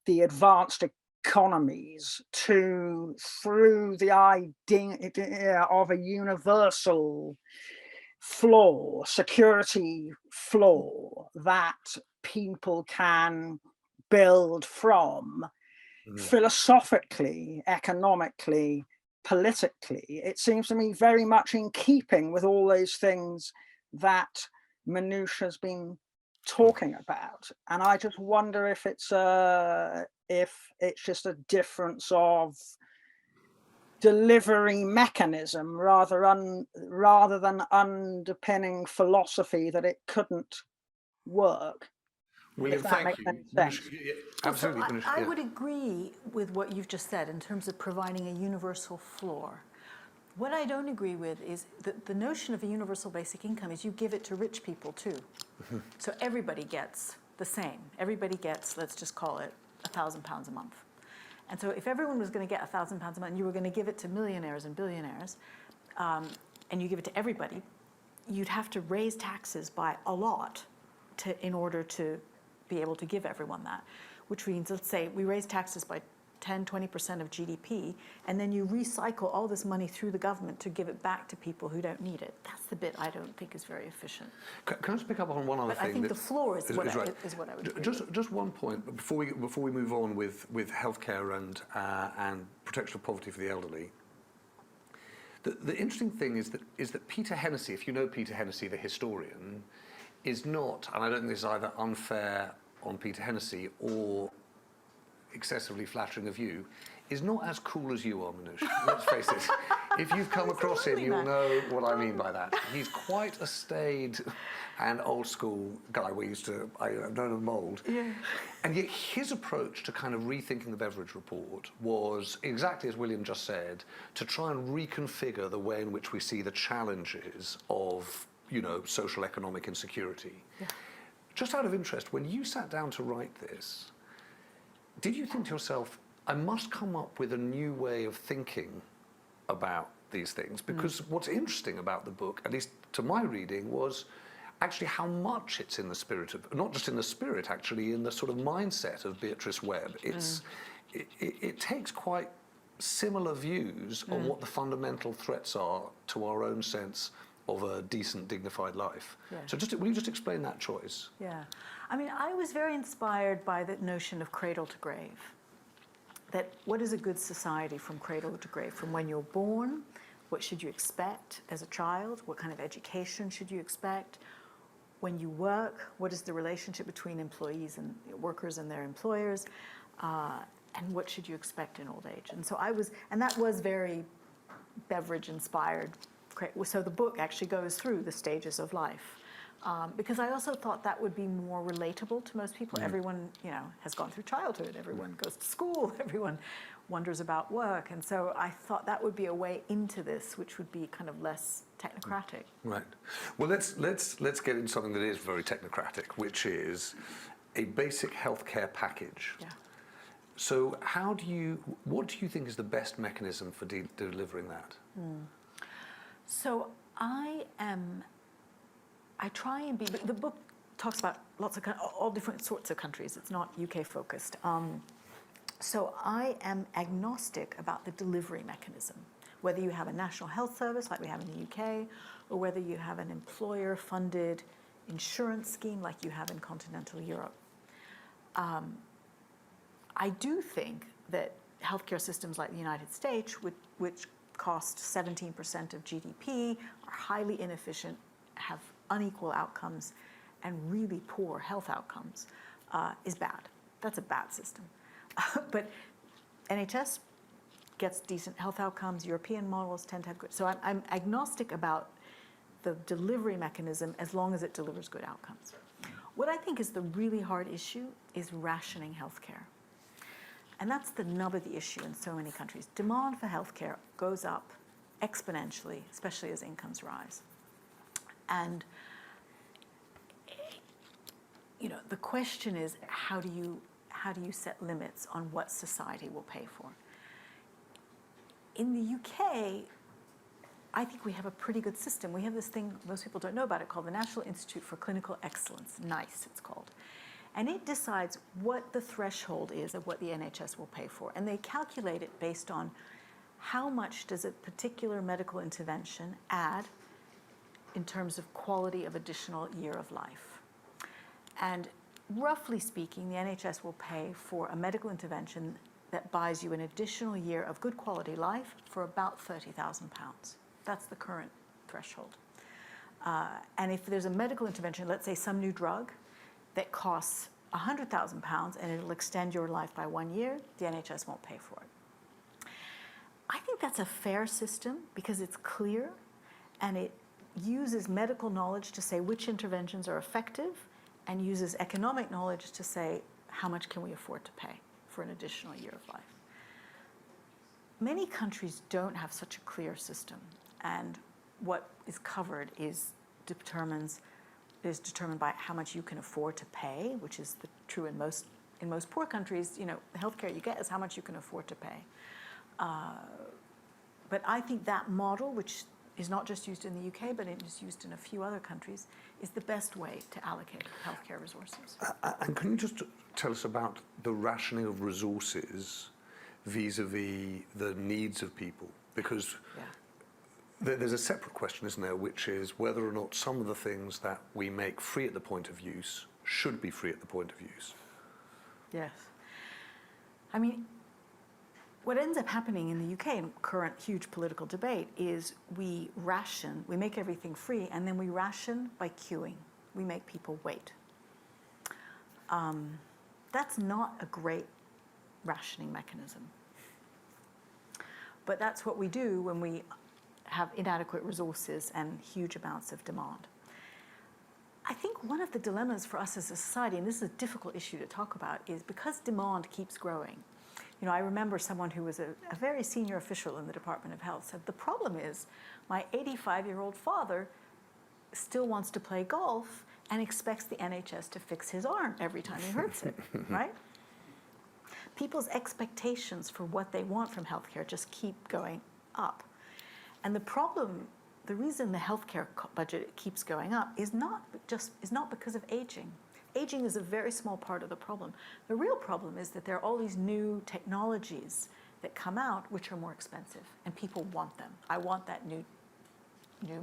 Speaker 9: the advanced economies to, through the idea of a universal floor, security floor that people can build from, philosophically, economically, politically. It seems to me very much in keeping with all those things that Minouche has been talking about. And I just wonder if it's just a difference of delivery mechanism rather than underpinning philosophy that it couldn't work.
Speaker 1: William, thank you. Absolutely.
Speaker 2: So I would agree with what you've just said in terms of providing a universal floor. What I don't agree with is the notion of a universal basic income is you give it to rich people too. So everybody gets the same. Everybody gets, let's just call it, £1,000 a month. And so if everyone was going to get £1,000 a month, and you were going to give it to millionaires and billionaires, and you give it to everybody, you'd have to raise taxes by a lot in order to be able to give everyone that, which means, let's say we raise taxes by 10, 20% of GDP, and then you recycle all this money through the government to give it back to people who don't need it. That's the bit I don't think is very efficient.
Speaker 1: Can I just pick up on one other
Speaker 2: but
Speaker 1: thing?
Speaker 2: I think the floor is what
Speaker 1: right.
Speaker 2: I would agree with.
Speaker 1: Just one point before we move on with healthcare and protection of poverty for the elderly. The interesting thing is that Peter Hennessy, if you know Peter Hennessy, the historian, is not, and I don't think this is either unfair on Peter Hennessy or excessively flattering of you, is not as cool as you are, Minouche. Let's face it. If you've come across him, you'll know what I mean by that. He's quite a staid and old school guy. I've known him mould. Yeah. And yet his approach to kind of rethinking the Beveridge report was exactly as William just said, to try and reconfigure the way in which we see the challenges of, you know, social economic insecurity. Yeah. Just out of interest, when you sat down to write this, did you think to yourself, I must come up with a new way of thinking about these things? Because what's interesting about the book, at least to my reading, was actually how much it's in the spirit of, not just in the spirit, actually, in the sort of mindset of Beatrice Webb. It takes quite similar views on what the fundamental threats are to our own sense of a decent, dignified life. Yeah. So will you just explain that choice?
Speaker 2: Yeah. I mean, I was very inspired by the notion of cradle to grave. That what is a good society from cradle to grave? From when you're born, what should you expect as a child? What kind of education should you expect? When you work, what is the relationship between employees and workers and their employers? and what should you expect in old age? And so and that was very Beveridge inspired. So the book actually goes through the stages of life. Because I also thought that would be more relatable to most people. Everyone, has gone through childhood. Everyone goes to school. Everyone wonders about work. And so I thought that would be a way into this, which would be kind of less technocratic.
Speaker 1: Right. Well, let's get into something that is very technocratic, which is a basic healthcare package.
Speaker 2: Yeah.
Speaker 1: So what do you think is the best mechanism for delivering that?
Speaker 2: So I try and be, the book talks about lots of all different sorts of countries. It's not UK focused. So I am agnostic about the delivery mechanism, whether you have a national health service like we have in the UK, or whether you have an employer-funded insurance scheme like you have in continental Europe. I do think that healthcare systems like the United States, which cost 17% of GDP, are highly inefficient, have unequal outcomes, and really poor health outcomes, is bad. That's a bad system. But NHS gets decent health outcomes. European models tend to have good. So I'm agnostic about the delivery mechanism as long as it delivers good outcomes. What I think is the really hard issue is rationing healthcare. And that's the nub of the issue in so many countries. Demand for healthcare goes up exponentially, especially as incomes rise. And the question is, how do you set limits on what society will pay for? In the UK, I think we have a pretty good system. We have this thing most people don't know about it called the National Institute for Clinical Excellence, NICE it's called. And it decides what the threshold is of what the NHS will pay for. And they calculate it based on how much does a particular medical intervention add in terms of quality of additional year of life. And roughly speaking, the NHS will pay for a medical intervention that buys you an additional year of good quality life for about £30,000. That's the current threshold. And if there's a medical intervention, let's say some new drug, that costs £100,000 and it'll extend your life by 1 year, the NHS won't pay for it. I think that's a fair system because it's clear and it uses medical knowledge to say which interventions are effective and uses economic knowledge to say how much can we afford to pay for an additional year of life. Many countries don't have such a clear system, and what is covered is determined by how much you can afford to pay, which is true in most poor countries. The healthcare you get is how much you can afford to pay. But I think that model, which is not just used in the UK, but it is used in a few other countries, is the best way to allocate healthcare resources.
Speaker 1: And can you just tell us about the rationing of resources vis-a-vis the needs of people? Because there's a separate question, isn't there, which is whether or not some of the things that we make free at the point of use should be free at the point of use.
Speaker 2: Yes. I mean, what ends up happening in the UK in current huge political debate is we make everything free, and then we ration by queuing. We make people wait. That's not a great rationing mechanism. But that's what we do when we have inadequate resources and huge amounts of demand. I think one of the dilemmas for us as a society, and this is a difficult issue to talk about, is because demand keeps growing. I remember someone who was a very senior official in the Department of Health said, the problem is my 85-year-old father still wants to play golf and expects the NHS to fix his arm every time he hurts it, right? People's expectations for what they want from healthcare just keep going up. And the reason the healthcare budget keeps going up is not because of aging. Aging is a very small part of the problem. The real problem is that there are all these new technologies that come out which are more expensive, and people want them. I want that new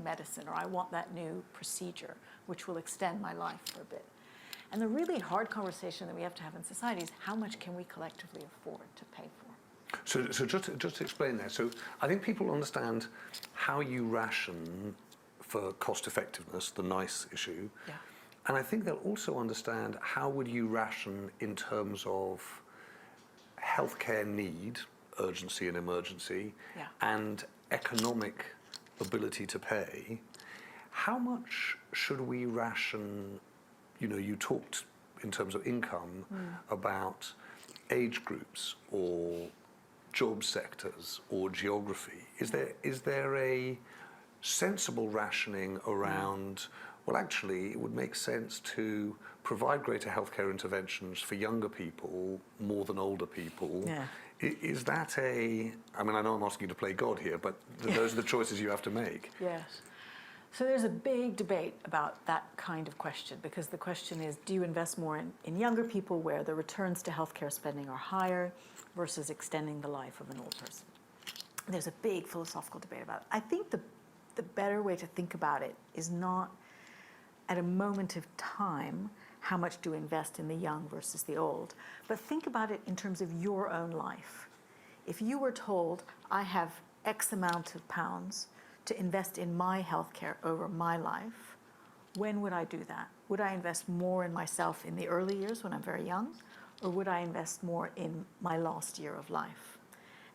Speaker 2: medicine, or I want that new procedure, which will extend my life for a bit. And the really hard conversation that we have to have in society is how much can we collectively afford to pay for?
Speaker 1: So just to explain that. So I think people understand how you ration for cost effectiveness, the NICE issue.
Speaker 2: Yeah.
Speaker 1: And I think they'll also understand how would you ration in terms of healthcare need, urgency and emergency,
Speaker 2: Yeah.
Speaker 1: and economic ability to pay, how much should we ration? You know, you talked in terms of income about age groups or job sectors or geography. Is there a sensible rationing around, well, actually, it would make sense to provide greater healthcare interventions for younger people more than older people?
Speaker 2: Yeah.
Speaker 1: Is that I mean, I know I'm asking you to play God here, but those are the choices you have to make.
Speaker 2: Yes. So there's a big debate about that kind of question, because the question is, do you invest more in younger people where the returns to healthcare spending are higher versus extending the life of an old person? There's a big philosophical debate about it. I think the better way to think about it is not at a moment of time, how much do we invest in the young versus the old, but think about it in terms of your own life. If you were told, I have X amount of pounds to invest in my healthcare over my life, when would I do that? Would I invest more in myself in the early years when I'm very young, or would I invest more in my last year of life?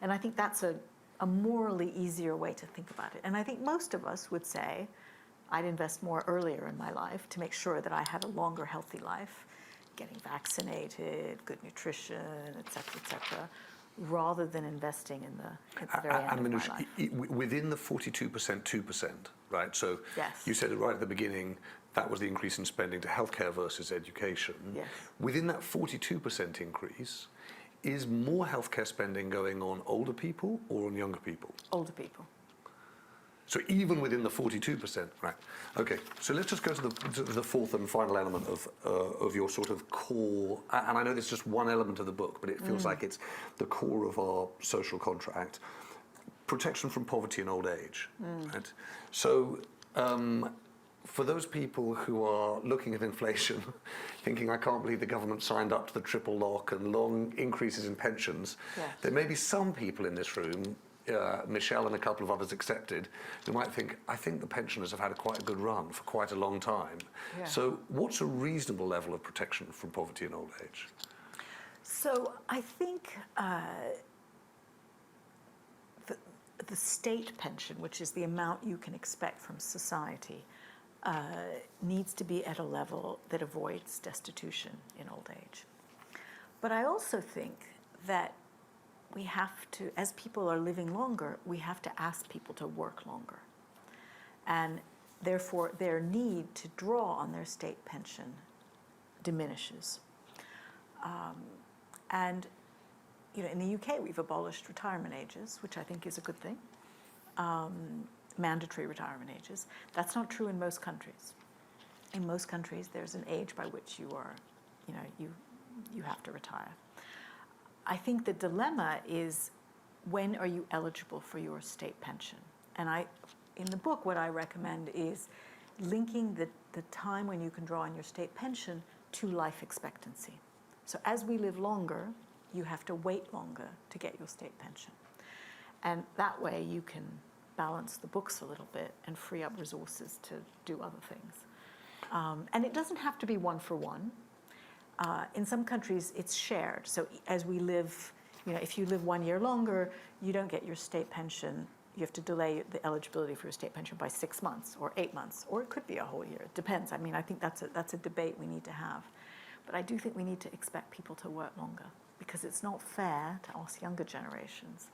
Speaker 2: And I think that's a morally easier way to think about it. And I think most of us would say, I'd invest more earlier in my life to make sure that I had a longer, healthy life, getting vaccinated, good nutrition, et cetera, rather than investing at the very end of my life.
Speaker 1: Within the 42%, 2%, right? So
Speaker 2: Yes.
Speaker 1: you said it right at the beginning, that was the increase in spending to healthcare versus education.
Speaker 2: Yes.
Speaker 1: Within that 42% increase, is more healthcare spending going on older people or on younger people?
Speaker 2: Older people.
Speaker 1: So even within the 42%, right? Okay, so let's just go to the fourth and final element of your sort of core, and I know this is just one element of the book, but it feels like it's the core of our social contract, protection from poverty and old age, right? So for those people who are looking at inflation, thinking, I can't believe the government signed up to the triple lock and long increases in pensions,
Speaker 2: Yes.
Speaker 1: there may be some people in this room, Michelle and a couple of others accepted, who might think, I think the pensioners have had quite a good run for quite a long time.
Speaker 2: Yeah.
Speaker 1: So what's a reasonable level of protection from poverty and old age?
Speaker 2: So I think the state pension, which is the amount you can expect from society, needs to be at a level that avoids destitution in old age. But I also think that we have to, as people are living longer, we have to ask people to work longer. And therefore, their need to draw on their state pension diminishes. And you know, in the UK, we've abolished retirement ages, which I think is a good thing. Mandatory retirement ages. That's not true in most countries. In most countries, there's an age by which you are, you know, you have to retire. I think the dilemma is, when are you eligible for your state pension? And in the book, what I recommend is linking the time when you can draw on your state pension to life expectancy. So as we live longer, you have to wait longer to get your state pension. And that way you can balance the books a little bit and free up resources to do other things. And it doesn't have to be one for one. In some countries, it's shared. So as we live, you know, if you live 1 year longer, you don't get your state pension. You have to delay the eligibility for your state pension by 6 months or 8 months, or it could be a whole year. It depends. I mean, I think that's a debate we need to have. But I do think we need to expect people to work longer, because it's not fair to ask younger generations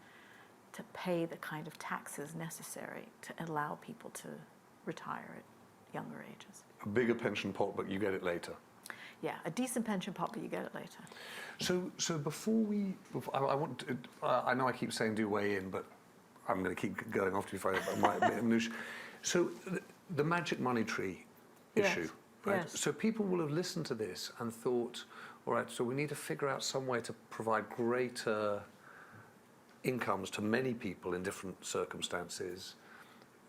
Speaker 2: to pay the kind of taxes necessary to allow people to retire at younger ages.
Speaker 1: A bigger pension pot, but you get it later.
Speaker 2: Yeah, a decent pension pot, but you get it later.
Speaker 1: So I want to, I know I keep saying do weigh in, but I'm going to keep going after you if I might. Minouche. So the magic money tree issue, right?
Speaker 2: Yes.
Speaker 1: So people will have listened to this and thought, all right, so we need to figure out some way to provide greater incomes to many people in different circumstances.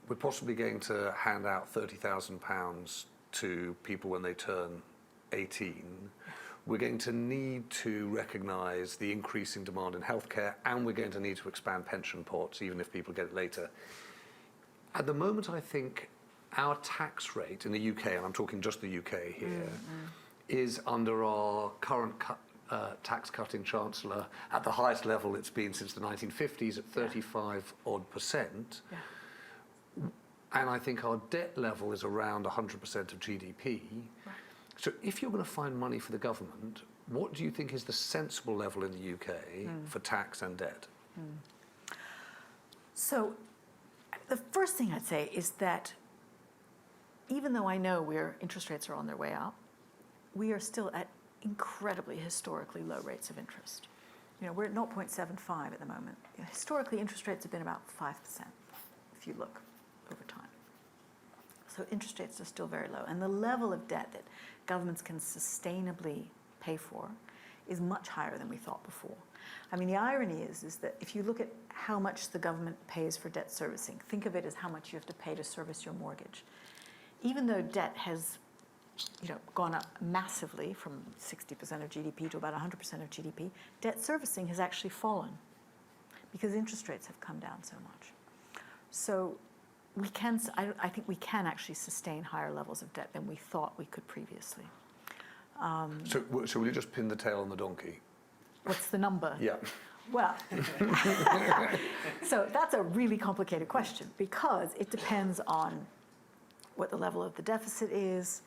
Speaker 1: We're possibly going to hand out £30,000 to people when they turn 18. We're going to need to recognise the increasing demand in healthcare, and we're going to need to expand pension pots, even if people get it later. At the moment, I think our tax rate in the UK, and I'm talking just the UK here, is under our current tax-cutting chancellor at the highest level it's been since the 1950s at 35%
Speaker 2: Yeah.
Speaker 1: And I think our debt level is around 100% of GDP.
Speaker 2: Right.
Speaker 1: So if you're going to find money for the government, what do you think is the sensible level in the UK for tax and debt?
Speaker 2: So the first thing I'd say is that even though I know interest rates are on their way up, we are still at incredibly historically low rates of interest. We're at 0.75 at the moment. Historically, interest rates have been about 5%, if you look over time. So interest rates are still very low. And the level of debt that governments can sustainably pay for is much higher than we thought before. I mean, the irony is that if you look at how much the government pays for debt servicing, think of it as how much you have to pay to service your mortgage. Even though debt has gone up massively from 60% of GDP to about 100% of GDP, debt servicing has actually fallen because interest rates have come down so much. So I think we can actually sustain higher levels of debt than we thought we could previously.
Speaker 1: So will you just pin the tail on the donkey?
Speaker 2: What's the number?
Speaker 1: Yeah.
Speaker 2: Well, so that's a really complicated question because it depends on what the level of the deficit is,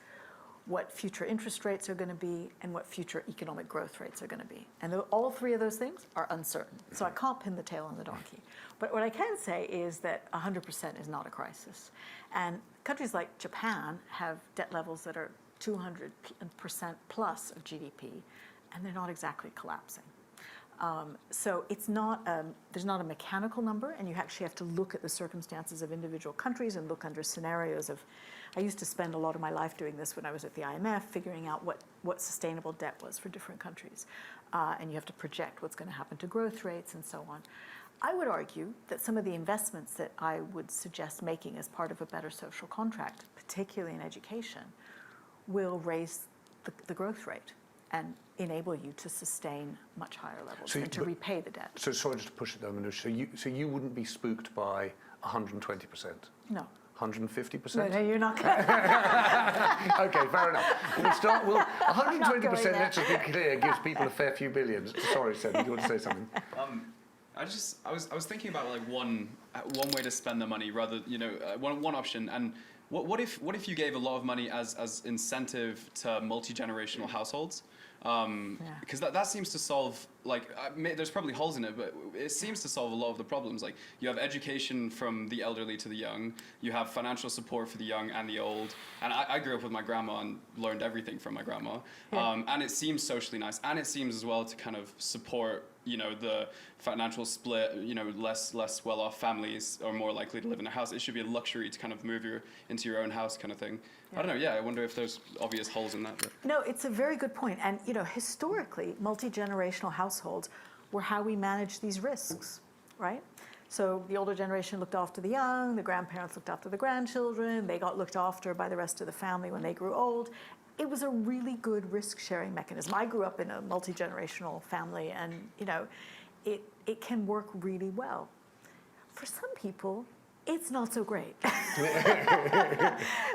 Speaker 2: what future interest rates are going to be, and what future economic growth rates are going to be. And all three of those things are uncertain. So I can't pin the tail on the donkey. But what I can say is that 100% is not a crisis. And countries like Japan have debt levels that are 200% plus of GDP, and they're not exactly collapsing. So it's not, there's not a mechanical number, and you actually have to look at the circumstances of individual countries and look under scenarios of, I used to spend a lot of my life doing this when I was at the IMF, figuring out what sustainable debt was for different countries. And you have to project what's going to happen to growth rates and so on. I would argue that some of the investments that I would suggest making as part of a better social contract, particularly in education, will raise the growth rate and enable you to sustain much higher levels and to repay the debt.
Speaker 1: So sorry just to push it down, Minouche. So you wouldn't be spooked by 120%?
Speaker 2: No.
Speaker 1: 150%?
Speaker 2: No, you're not going
Speaker 1: Okay, fair enough. 120%, let's just be clear, gives people a fair few billions. Sorry, Seb, do you want to say something?
Speaker 10: I was thinking about like one way to spend the money, rather one option. And what if you gave a lot of money as incentive to multi-generational households? Because that seems to solve, there's probably holes in it, but it seems to solve a lot of the problems. Like, you have education from the elderly to the young, you have financial support for the young and the old, and I grew up with my grandma and learned everything from my grandma, and it seems socially nice, and it seems as well to kind of support the financial split. Less well-off families are more likely to live in a house. It should be a luxury to kind of move into your own house kind of thing. I don't know, I wonder if there's obvious holes in that. But.
Speaker 2: No, it's a very good point. And, historically, multi-generational households were how we managed these risks, right? So the older generation looked after the young, the grandparents looked after the grandchildren, they got looked after by the rest of the family when they grew old. It was a really good risk-sharing mechanism. I grew up in a multi-generational family, and it can work really well. For some people, it's not so great.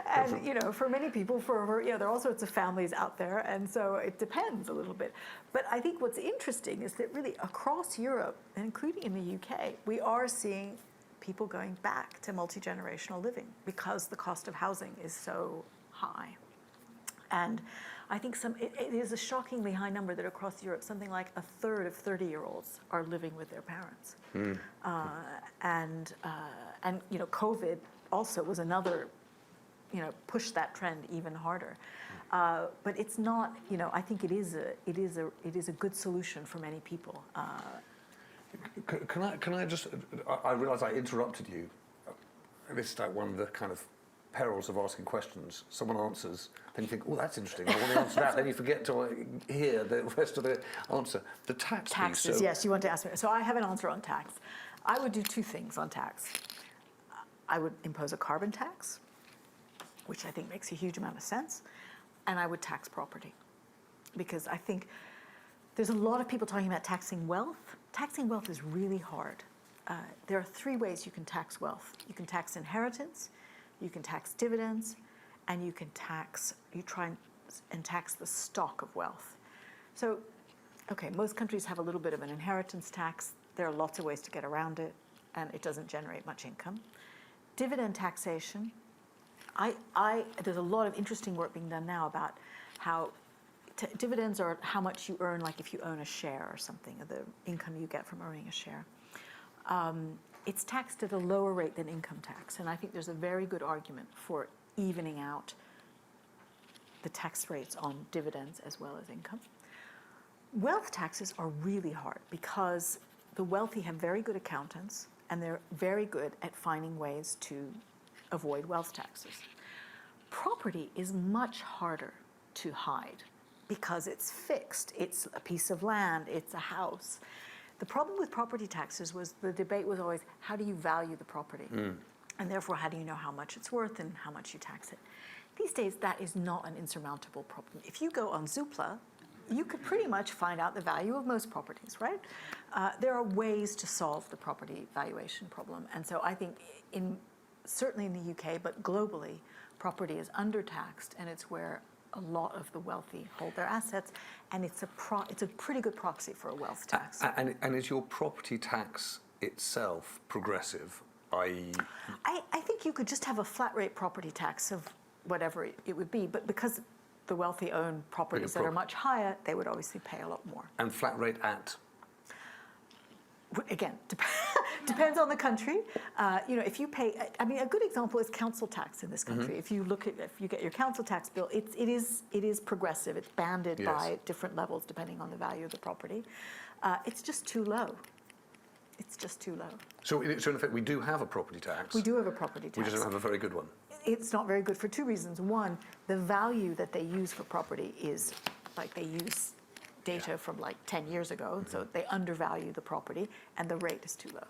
Speaker 2: And for many people, there are all sorts of families out there, and so it depends a little bit. But I think what's interesting is that really across Europe, and including in the UK, we are seeing people going back to multi-generational living because the cost of housing is so high. And I think it is a shockingly high number that across Europe, something like a third of 30-year-olds are living with their parents. And COVID also was another, pushed that trend even harder. But it's not, I think it is a good solution for many people.
Speaker 1: Can I just? I realise I interrupted you. This is like one of the kind of perils of asking questions. Someone answers, then you think, oh, that's interesting. I want to answer that. Then you forget to hear the rest of the answer. The tax
Speaker 2: Taxes,
Speaker 1: piece. So
Speaker 2: yes, you want to ask me. So I have an answer on tax. I would do two things on tax. I would impose a carbon tax, which I think makes a huge amount of sense, and I would tax property. Because I think there's a lot of people talking about taxing wealth. Taxing wealth is really hard. There are three ways you can tax wealth. You can tax inheritance, you can tax dividends, and you try and tax the stock of wealth. So okay, most countries have a little bit of an inheritance tax. There are lots of ways to get around it, and it doesn't generate much income. Dividend taxation. There's a lot of interesting work being done now about how dividends are how much you earn, like if you own a share or something, or the income you get from owning a share. It's taxed at a lower rate than income tax, and I think there's a very good argument for evening out the tax rates on dividends as well as income. Wealth taxes are really hard because the wealthy have very good accountants and they're very good at finding ways to avoid wealth taxes. Property is much harder to hide because it's fixed. It's a piece of land, it's a house. The problem with property taxes was the debate was always, how do you value the property? And therefore, how do you know how much it's worth and how much you tax it? These days, that is not an insurmountable problem. If you go on Zoopla, you could pretty much find out the value of most properties, right? There are ways to solve the property valuation problem. And so I think certainly in the UK, but globally, property is undertaxed, and it's where a lot of the wealthy hold their assets, and it's a pretty good proxy for a wealth tax.
Speaker 1: And is your property tax itself progressive, i.e.?
Speaker 2: I think you could just have a flat rate property tax of whatever it would be, but because the wealthy own properties that are much higher, they would obviously pay a lot more.
Speaker 1: And flat rate at?
Speaker 2: Again, depends on the country. If you pay, I mean, a good example is council tax in this country. If you get your council tax bill, it is progressive. It's banded by different levels depending on the value of the property. It's just too low. It's just too low.
Speaker 1: So in effect, we do have a property tax.
Speaker 2: We do have a property tax.
Speaker 1: We just don't have a very good one.
Speaker 2: It's not very good for two reasons. One, the value that they use for property is like they use data from like 10 years ago, so they undervalue the property, and the rate is too low.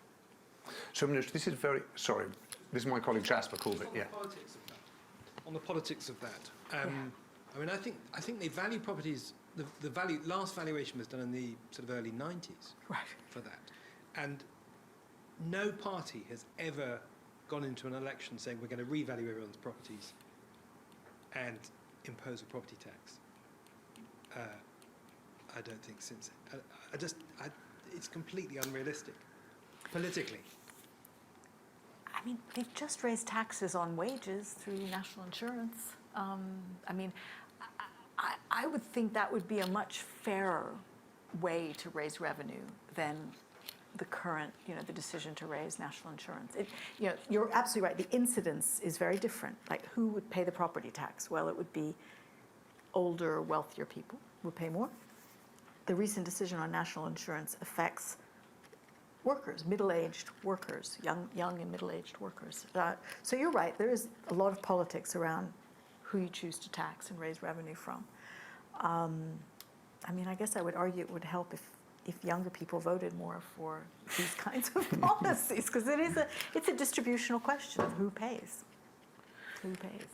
Speaker 1: So Minouche, this is my colleague Jasper called it, yeah.
Speaker 11: On the politics of that, I mean, I think they value properties. The last valuation was done in the sort of early 90s,
Speaker 2: right,
Speaker 11: for that, and no party has ever gone into an election saying we're going to revalue everyone's properties and impose a property tax. I don't think since it's completely unrealistic politically.
Speaker 2: I mean, they've just raised taxes on wages through national insurance. I mean, I would think that would be a much fairer way to raise revenue than the current, the decision to raise national insurance. You're absolutely right. The incidence is very different. Like, who would pay the property tax? Well, it would be older, wealthier people would pay more. The recent decision on national insurance affects workers, middle-aged workers, young and middle-aged workers. So you're right. There is a lot of politics around who you choose to tax and raise revenue from. I mean, I guess I would argue it would help if younger people voted more for these kinds of policies, because it's a distributional question of who pays. Who pays?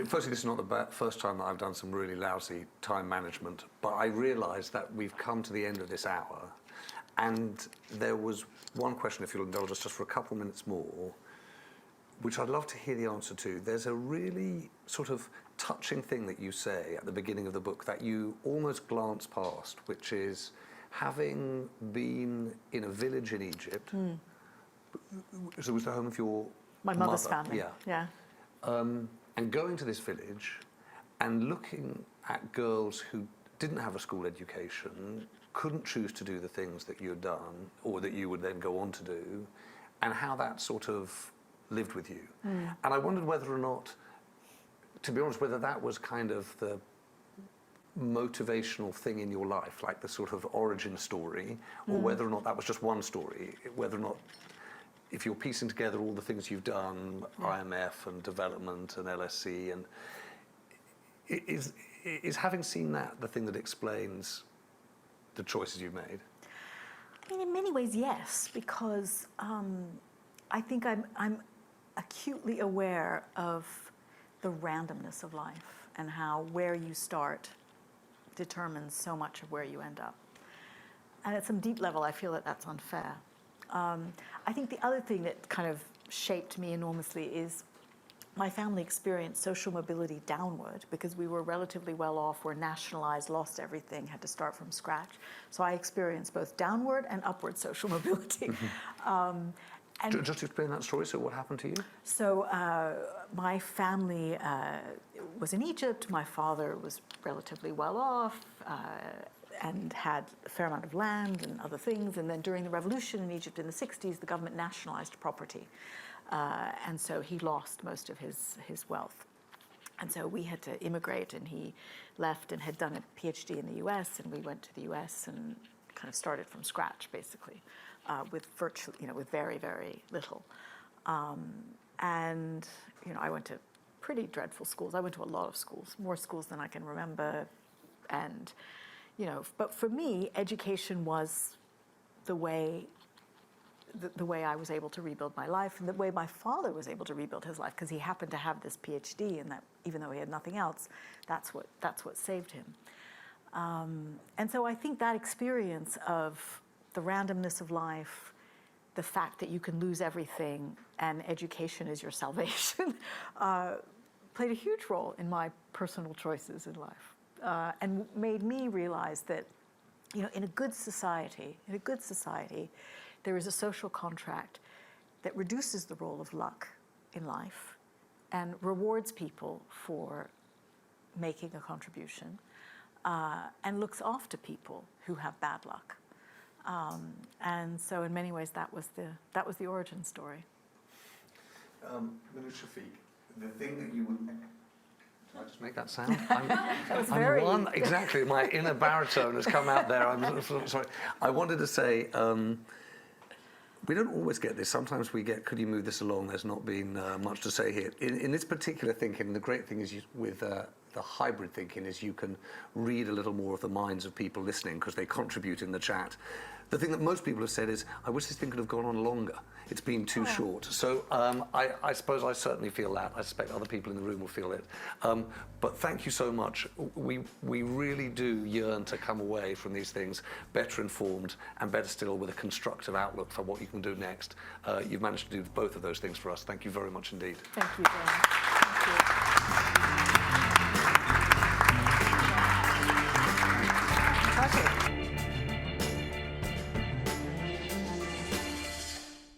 Speaker 1: Firstly, this is not the first time that I've done some really lousy time management, but I realise that we've come to the end of this hour, and there was one question, if you'll indulge us just for a couple minutes more, which I'd love to hear the answer to. There's a really sort of touching thing that you say at the beginning of the book that you almost glance past, which is having been in a village in Egypt. So it was the home of your
Speaker 2: My mother's
Speaker 1: mother.
Speaker 2: family. Yeah.
Speaker 1: And going to this village and looking at girls who didn't have a school education, couldn't choose to do the things that you had done or that you would then go on to do, and how that sort of lived with you. And I wondered whether or not, to be honest, whether that was kind of the motivational thing in your life, like the sort of origin story, or whether or not that was just one story, whether or not, if you're piecing together all the things you've done, IMF and development and LSE, and is having seen that the thing that explains the choices you've made?
Speaker 2: I mean, in many ways, yes, because I think I'm acutely aware of the randomness of life and how where you start determines so much of where you end up. And at some deep level, I feel that that's unfair. I think the other thing that kind of shaped me enormously is my family experienced social mobility downward because we were relatively well off, were nationalized, lost everything, had to start from scratch. So I experienced both downward and upward social mobility. And
Speaker 1: Just explain that story. So what happened to you?
Speaker 2: so my family was in Egypt. My father was relatively well off and had a fair amount of land and other things. And then during the revolution in Egypt in the 60s, the government nationalized property. And so he lost most of his wealth. And so we had to immigrate, and he left and had done a PhD in the US, and we went to the US and kind of started from scratch, basically, with with very, very little. And, I went to pretty dreadful schools. I went to a lot of schools, more schools than I can remember. And, but for me, education was the way I was able to rebuild my life, and the way my father was able to rebuild his life, because he happened to have this PhD, and that even though he had nothing else, that's what saved him. And so I think that experience of the randomness of life, the fact that you can lose everything and education is your salvation, played a huge role in my personal choices in life, and made me realize that, in a good society, there is a social contract that reduces the role of luck in life and rewards people for making a contribution, and looks after people who have bad luck. And so in many ways that was the origin story.
Speaker 1: Minouche Shafik, the thing that you would... Did I just make that sound?
Speaker 2: That was very...
Speaker 1: Exactly, my inner baritone has come out there. I'm sorry. I wanted to say, we don't always get this. Sometimes we get, could you move this along? There's not been much to say here. In this particular thinking, the great thing is with the hybrid thinking is you can read a little more of the minds of people listening because they contribute in the chat. The thing that most people have said is, I wish this thing could have gone on longer. It's been too short. So I suppose I certainly feel that. I suspect other people in the room will feel it. But thank you so much. We really do yearn to come away from these things better informed and better still with a constructive outlook for what you can do next. You've managed to do both of those things for us. Thank you very much indeed.
Speaker 2: Thank you, James. Thank you.